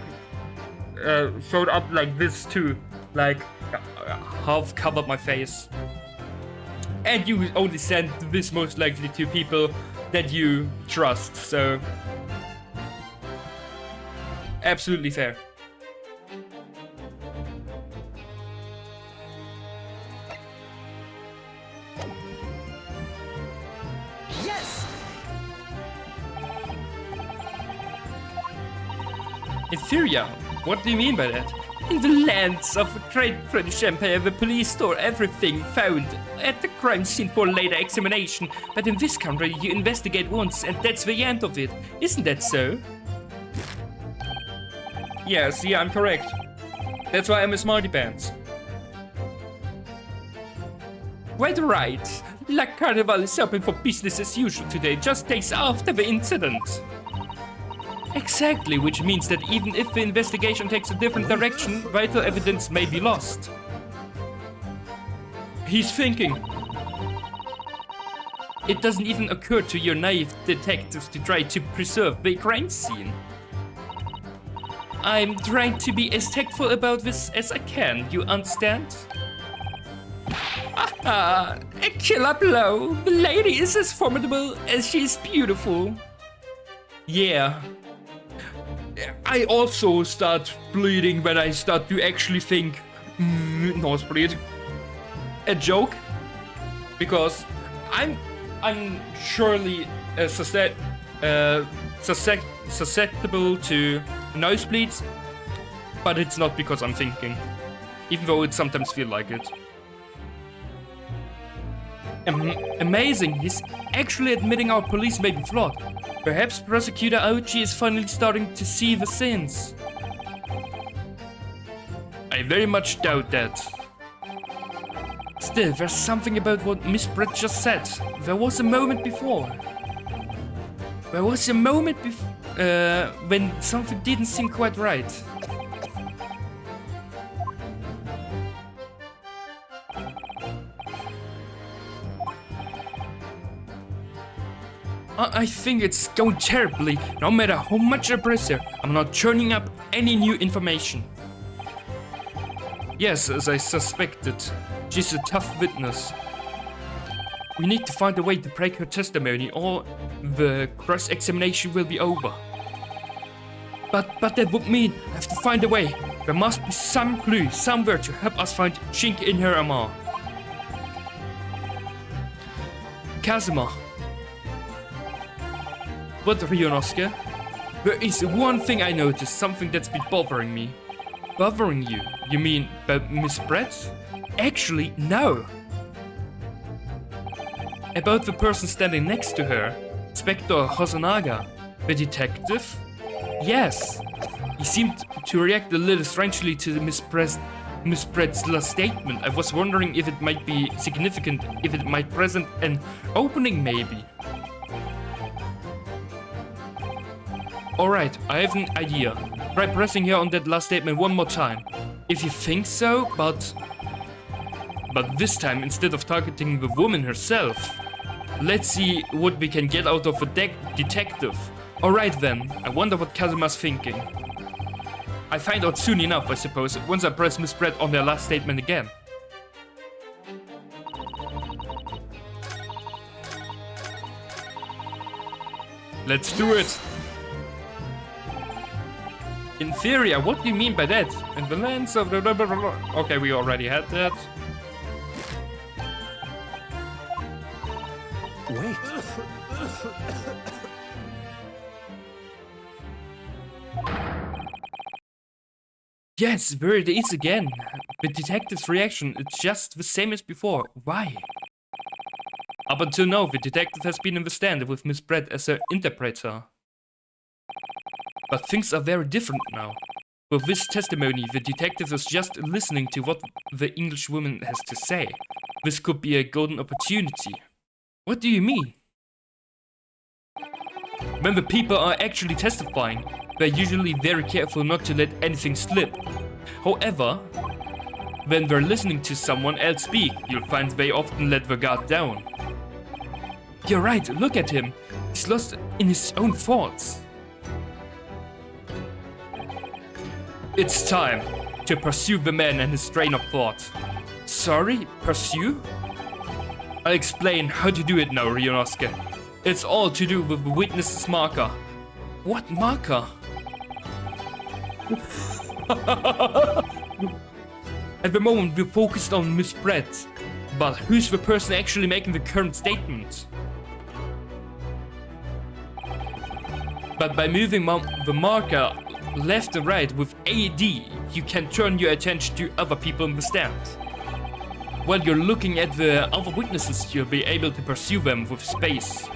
showed up like this too, like half covered my face. And you only send this most likely to people that you trust, so absolutely fair. Yes! Inferior? What do you mean by that? In the lands of the great British Empire, the police store everything found at the crime scene for later examination. But in this country, you investigate once and that's the end of it. Isn't that so? Yes, yeah, I'm correct. That's why I'm a smarty pants. Quite right. La Carnival is open for business as usual today, just days after the incident. Exactly, which means that even if the investigation takes a different direction, vital evidence may be lost. He's thinking. It doesn't even occur to your naive detectives to try to preserve the crime scene. I'm trying to be as tactful about this as I can, you understand? Ah, a killer blow. The lady is as formidable as she is beautiful. Yeah. I also start bleeding when I start to actually think nosebleed. a joke, because I'm surely susceptible to nosebleeds, but it's not because I'm thinking, even though it sometimes feel like it. Amazing, he's actually admitting our police may be flawed. Perhaps Prosecutor Ouchi is finally starting to see the sins. I very much doubt that. Still, there's something about what Miss Brett just said. There was a moment before. When something didn't seem quite right. I think it's going terribly. No matter how much I press her, I'm not churning up any new information. Yes, as I suspected, she's a tough witness. We need to find a way to break her testimony, or the cross-examination will be over. But that would mean I have to find a way. There must be some clue somewhere to help us find chink in her armor. Kazuma. What, Ryunosuke? There is one thing I noticed, something that's been bothering me. Bothering you? You mean about Miss Brett? Actually, no. About the person standing next to her, Inspector Hosonaga, the detective? Yes. He seemed to react a little strangely to the Miss Brett's last statement. I was wondering if it might be significant, if it might present an opening maybe. Alright, I have an idea. Try pressing her on that last statement one more time. If you think so, but this time instead of targeting the woman herself. Let's see what we can get out of a detective. Alright then, I wonder what Kazuma's thinking. I find out soon enough, I suppose, once I press Miss Brett on their last statement again. Let's do it! Inferior, what do you mean by that? In the lens of the... Okay, we already had that. Wait. Yes, there it is again. The detective's reaction is just the same as before. Why? Up until now, the detective has been in the stand with Miss Brett as her interpreter. But things are very different now. With this testimony, the detective is just listening to what the English woman has to say. This could be a golden opportunity. What do you mean? When the people are actually testifying, they're usually very careful not to let anything slip. However, when they're listening to someone else speak, you'll find they often let their guard down. You're right, look at him. He's lost in his own thoughts. It's time to pursue the man and his train of thought. Sorry, pursue? I'll explain how to do it now, Ryunosuke. It's all to do with the witness's marker. What marker? At the moment we're focused on Miss Brett, but who's the person actually making the current statement? But by moving the marker left and right with AD, you can turn your attention to other people in the stand. While you're looking at the other witnesses, you'll be able to pursue them with space.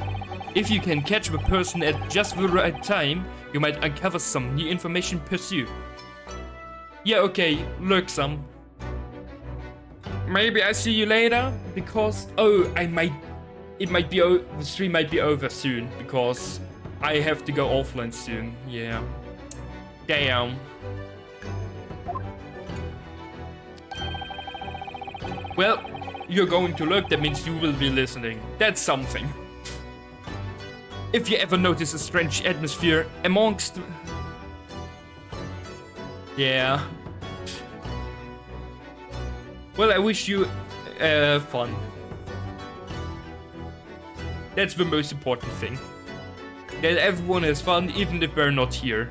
If you can catch the person at just the right time, you might uncover some new information to pursue. Yeah, okay, lurk some. Maybe I see you later, because... Oh, the stream might be over soon, because I have to go offline soon, yeah. Damn. Well, you're going to lurk, that means you will be listening. That's something. If you ever notice a strange atmosphere amongst... Yeah. Well, I wish you fun. That's the most important thing. That everyone has fun, even if we're not here.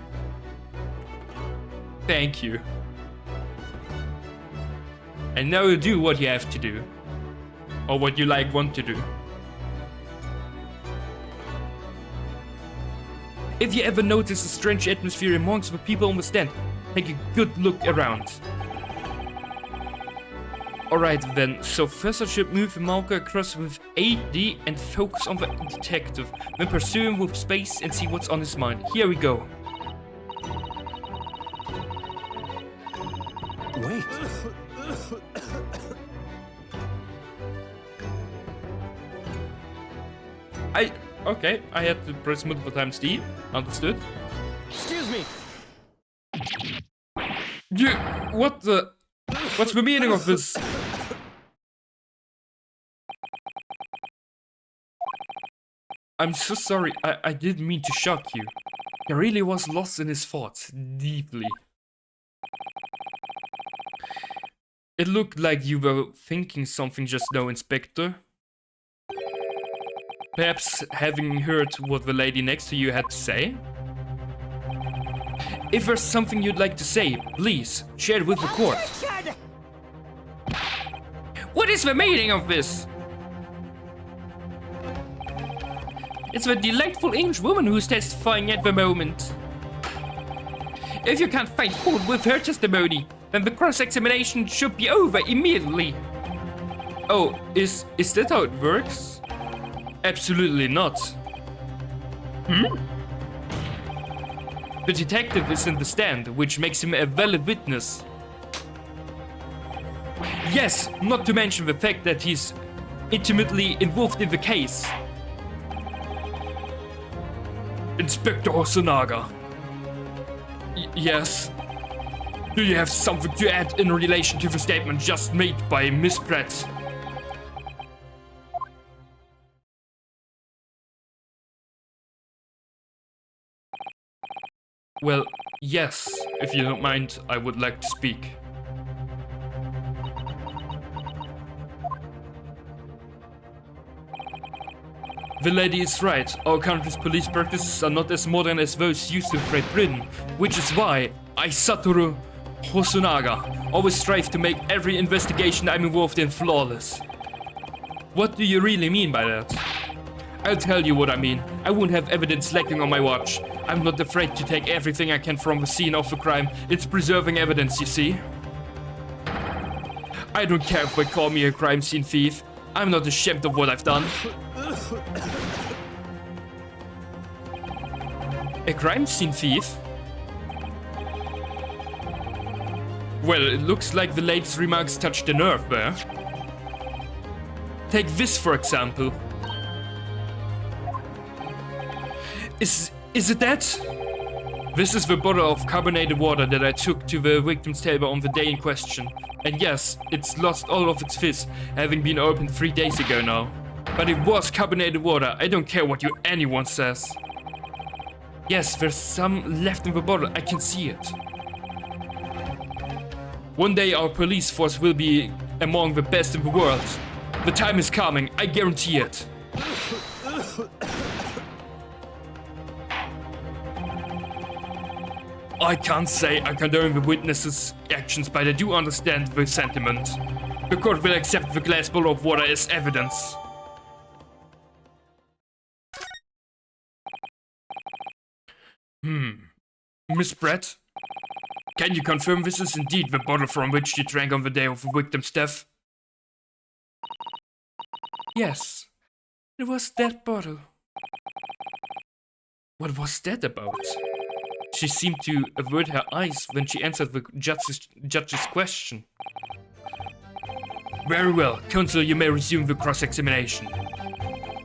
Thank you. And now you do what you have to do. or what you like want to do. If you ever notice a strange atmosphere amongst the people on the stand, take a good look around. Alright then, so first I should move the marker across with AD and focus on the detective, then pursue him with space and see what's on his mind. Here we go. Wait. Okay, I had to press multiple times D. Understood. Excuse me. What the? What's the meaning of this? I'm so sorry, I didn't mean to shock you. He really was lost in his thoughts, deeply. It looked like you were thinking something just now, Inspector. Perhaps having heard what the lady next to you had to say? If there's something you'd like to say, please, share it with the court. What is the meaning of this? It's the delightful English woman who's testifying at the moment. If you can't find fault with her testimony, then the cross-examination should be over immediately. Oh, is that how it works? Absolutely not. The detective is in the stand, which makes him a valid witness. Yes, not to mention the fact that he's intimately involved in the case. Inspector Hosonaga. Yes. Do you have something to add in relation to the statement just made by Miss Pratt? Well, yes, if you don't mind, I would like to speak. The lady is right, our country's police practices are not as modern as those used in Great Britain, which is why I, Satoru Hosonaga, always strive to make every investigation I'm involved in flawless. What do you really mean by that? I'll tell you what I mean. I won't have evidence lacking on my watch. I'm not afraid to take everything I can from the scene of the crime. It's preserving evidence, you see. I don't care if they call me a crime scene thief. I'm not ashamed of what I've done. A crime scene thief? Well, it looks like the lady's remarks touched a nerve there. Take this for example. Is it that? This is the bottle of carbonated water that I took to the victim's table on the day in question. And yes, it's lost all of its fizz, having been opened 3 days ago now. But it was carbonated water, I don't care what anyone says. Yes, there's some left in the bottle, I can see it. One day our police force will be among the best in the world. The time is coming, I guarantee it. I can't say I condone the witnesses' actions, but I do understand the sentiment. The court will accept the glass bottle of water as evidence. Miss Pratt? Can you confirm this is indeed the bottle from which you drank on the day of the victim's death? Yes, it was that bottle. What was that about? She seemed to avert her eyes when she answered the judge's question. Very well, counsel, you may resume the cross-examination.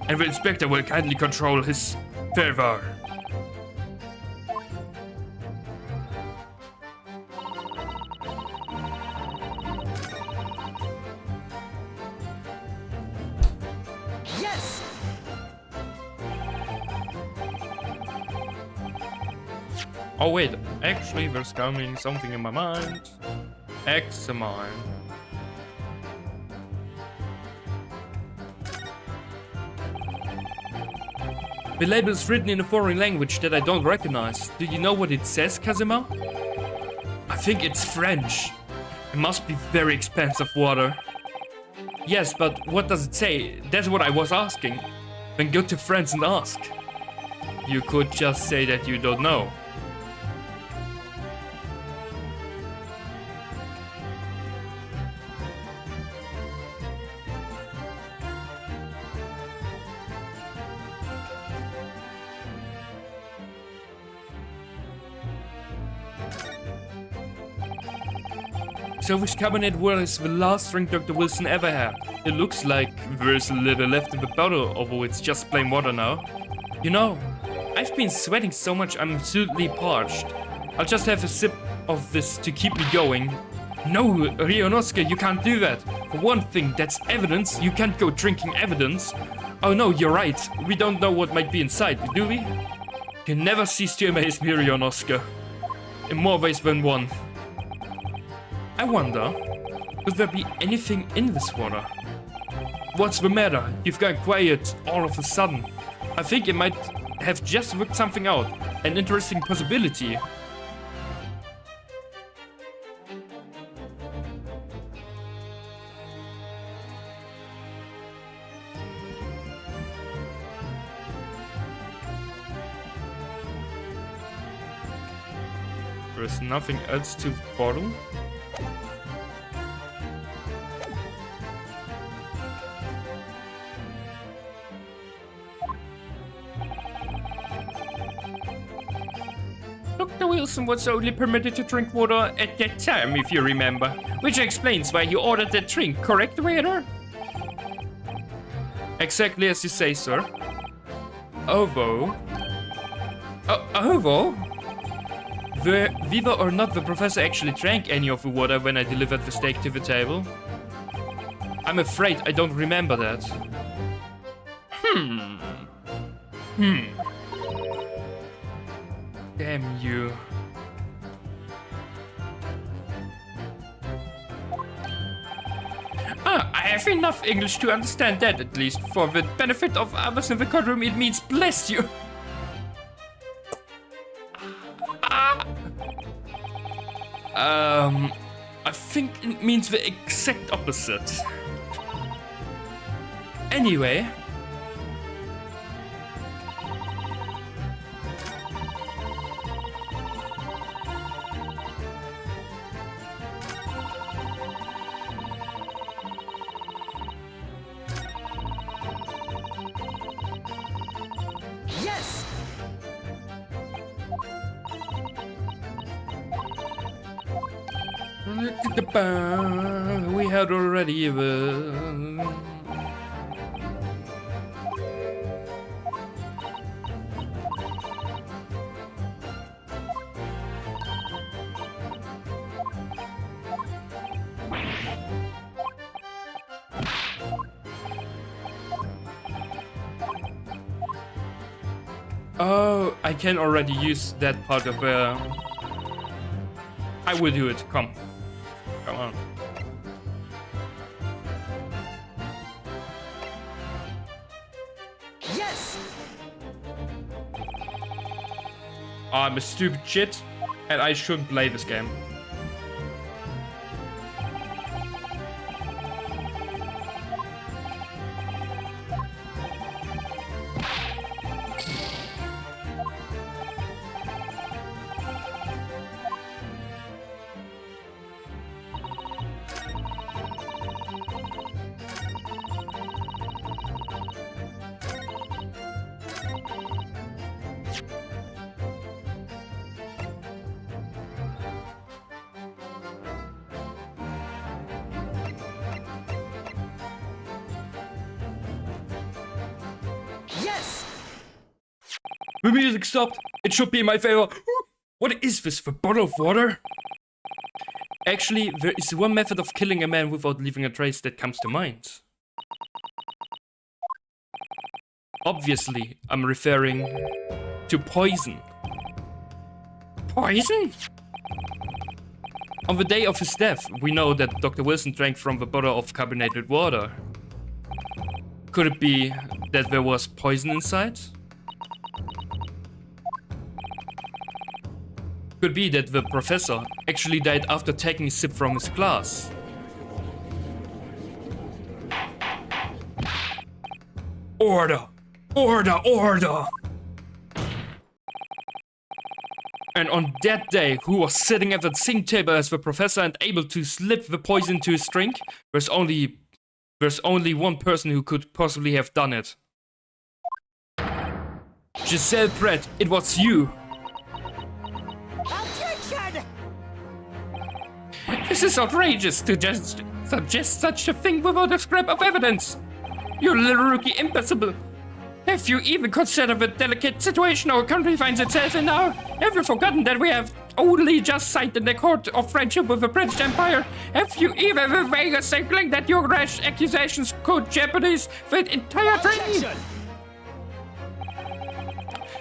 And the inspector will kindly control his fervor. Yes! Oh wait, actually there's coming something in my mind. Examine. The label is written in a foreign language that I don't recognize. Do you know what it says, Kazuma? I think it's French. It must be very expensive water. Yes, but what does it say? That's what I was asking. Then go to friends and ask. You could just say that you don't know. So which cabinet was the last drink Dr. Wilson ever had? It looks like there's a little left in the bottle, although it's just plain water now. You know, I've been sweating so much I'm absolutely parched. I'll just have a sip of this to keep me going. No, Rionosuke, you can't do that. For one thing, that's evidence. You can't go drinking evidence. Oh no, you're right. We don't know what might be inside, do we? You never cease to amaze me, Rionosuke. In more ways than one. I wonder, could there be anything in this water? What's the matter? You've gone quiet all of a sudden. I think it might have just worked something out. An interesting possibility. There's nothing else to the bottle. Dr. Wilson was only permitted to drink water at that time, if you remember. Which explains why you ordered that drink, correct, waiter? Exactly as you say, sir. Ovo. Ovo? Whether or not the professor actually drank any of the water when I delivered the steak to the table? I'm afraid I don't remember that. Damn you. I have enough English to understand that, at least. For the benefit of others in the courtroom, it means bless you. I think it means the exact opposite. Anyway. Yes! We had already Oh, I can already use that part of I will do it, come on. Yes! I'm a stupid shit, and I shouldn't play this game. Yes! The music stopped. It should be in my favor. What is this, the bottle of water? Actually, there is one method of killing a man without leaving a trace that comes to mind. Obviously, I'm referring to poison. Poison? On the day of his death, we know that Dr. Wilson drank from the bottle of carbonated water. Could it be that there was poison inside? Could be that the professor actually died after taking a sip from his glass. Order! Order! Order! And on that day, who was sitting at the same table as the professor and able to slip the poison into his drink? There's only one person who could possibly have done it. Giselle Pratt, it was you! Objection! This is outrageous to just suggest such a thing without a scrap of evidence! You little rookie imbecile! Have you even considered the delicate situation our country finds itself in now? Have you forgotten that we have only just signed an accord of friendship with the British Empire? Have you even the vaguest inkling that your rash accusations could jeopardize the entire treaty? Objection!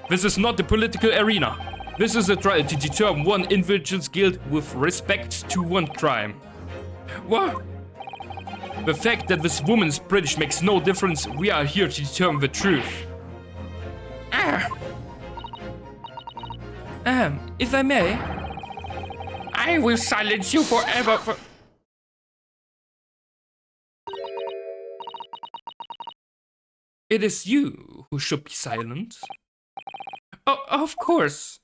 This is not the political arena. This is a trial to determine one individual's guilt with respect to one crime. What? The fact that this woman's British makes no difference. We are here to determine the truth. If I may, I will silence you forever. It is you who should be silent. Oh, of course.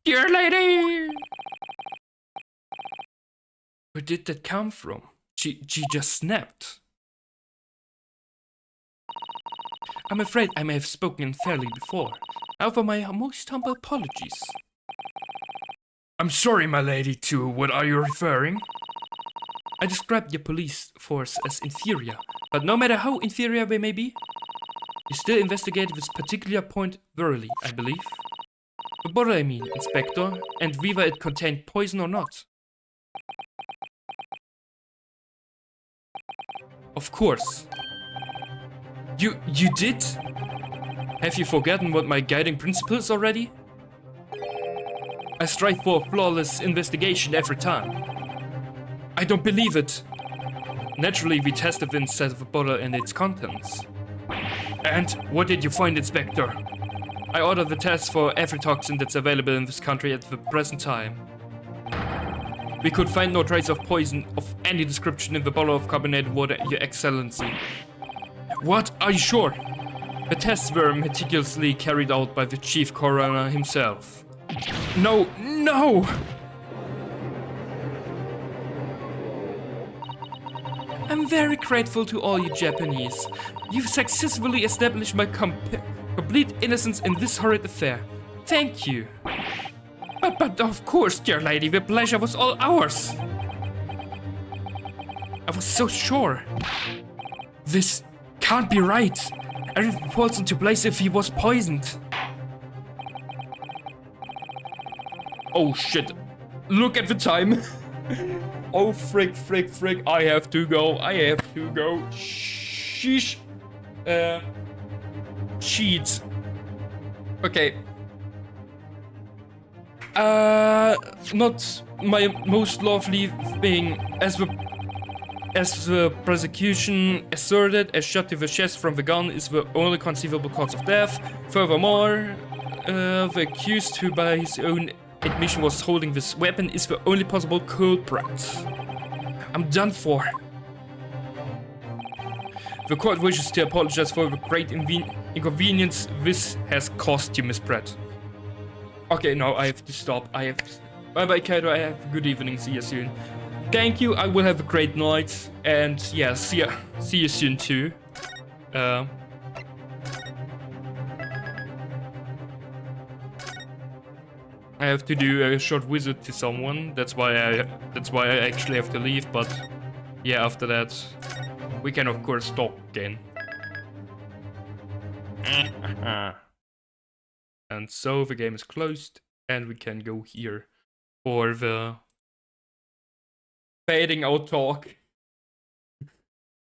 Dear lady! Where did that come from? She just snapped. I'm afraid I may have spoken unfairly before. However, my most humble apologies. I'm sorry, my lady, to what are you referring? I described your police force as inferior, but no matter how inferior they may be, you still investigated this particular point thoroughly, I believe. The bottle, I mean, Inspector, and whether it contained poison or not. Of course. You did? Have you forgotten what my guiding principle is already? I strive for a flawless investigation every time. I don't believe it. Naturally, we tested the inside of the bottle and its contents. And what did you find, Inspector? I ordered the test for every toxin that's available in this country at the present time. We could find no trace of poison of any description in the bottle of carbonated water, Your Excellency. What? Are you sure? The tests were meticulously carried out by the chief coroner himself. No! I'm very grateful to all you Japanese. You've successfully established my complete innocence in this horrid affair. Thank you. But of course, dear lady, the pleasure was all ours. I was so sure. This can't be right. Everything falls into place if he was poisoned. Oh shit. Look at the time. Oh frick. I have to go. Sheesh. Cheat. Okay. Not my most lovely thing. As the prosecution asserted, a shot to the chest from the gun is the only conceivable cause of death. Furthermore, the accused, who by his own admission was holding this weapon, is the only possible culprit. I'm done for. The court wishes to apologize for the great inconvenience this has caused you, Miss Pratt. Okay, no, I have to stop. Bye-bye, Kato. I have a good evening. See you soon. Thank you. I will have a great night. And yeah, see you soon too. I have to do a short visit to someone. That's why I actually have to leave. But yeah, after that, we can of course talk again. And so the game is closed, and we can go here for the fading out talk.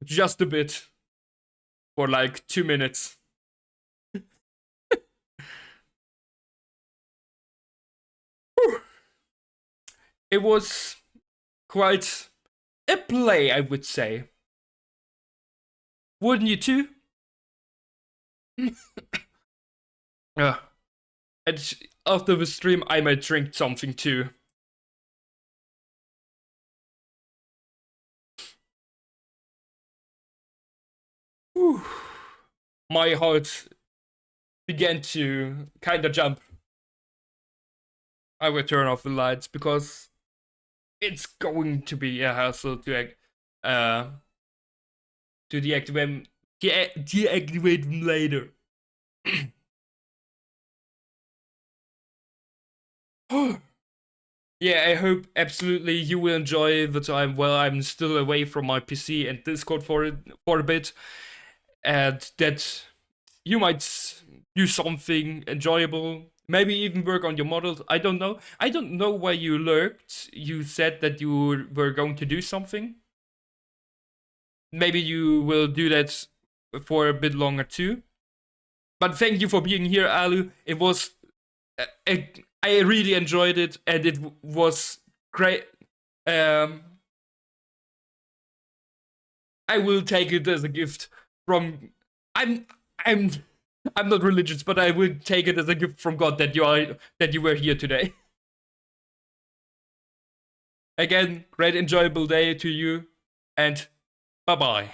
Just a bit. For like 2 minutes. It was quite a play, I would say. Wouldn't you too? And after the stream, I might drink something too. Whew. my heart began to kind of jump. I will turn off the lights because it's going to be a hassle to deactivate them later. Yeah, I hope absolutely you will enjoy the time while I'm still away from my PC and Discord for a bit, and that you might do something enjoyable. Maybe even work on your models. I don't know. I don't know why you lurked. You said that you were going to do something. Maybe you will do that for a bit longer too. But thank you for being here, Alu. It was I really enjoyed it, and it was great. I will take it as a gift from. I'm I'm not religious, but I will take it as a gift from God that you were here today. Again, great enjoyable day to you, and bye bye.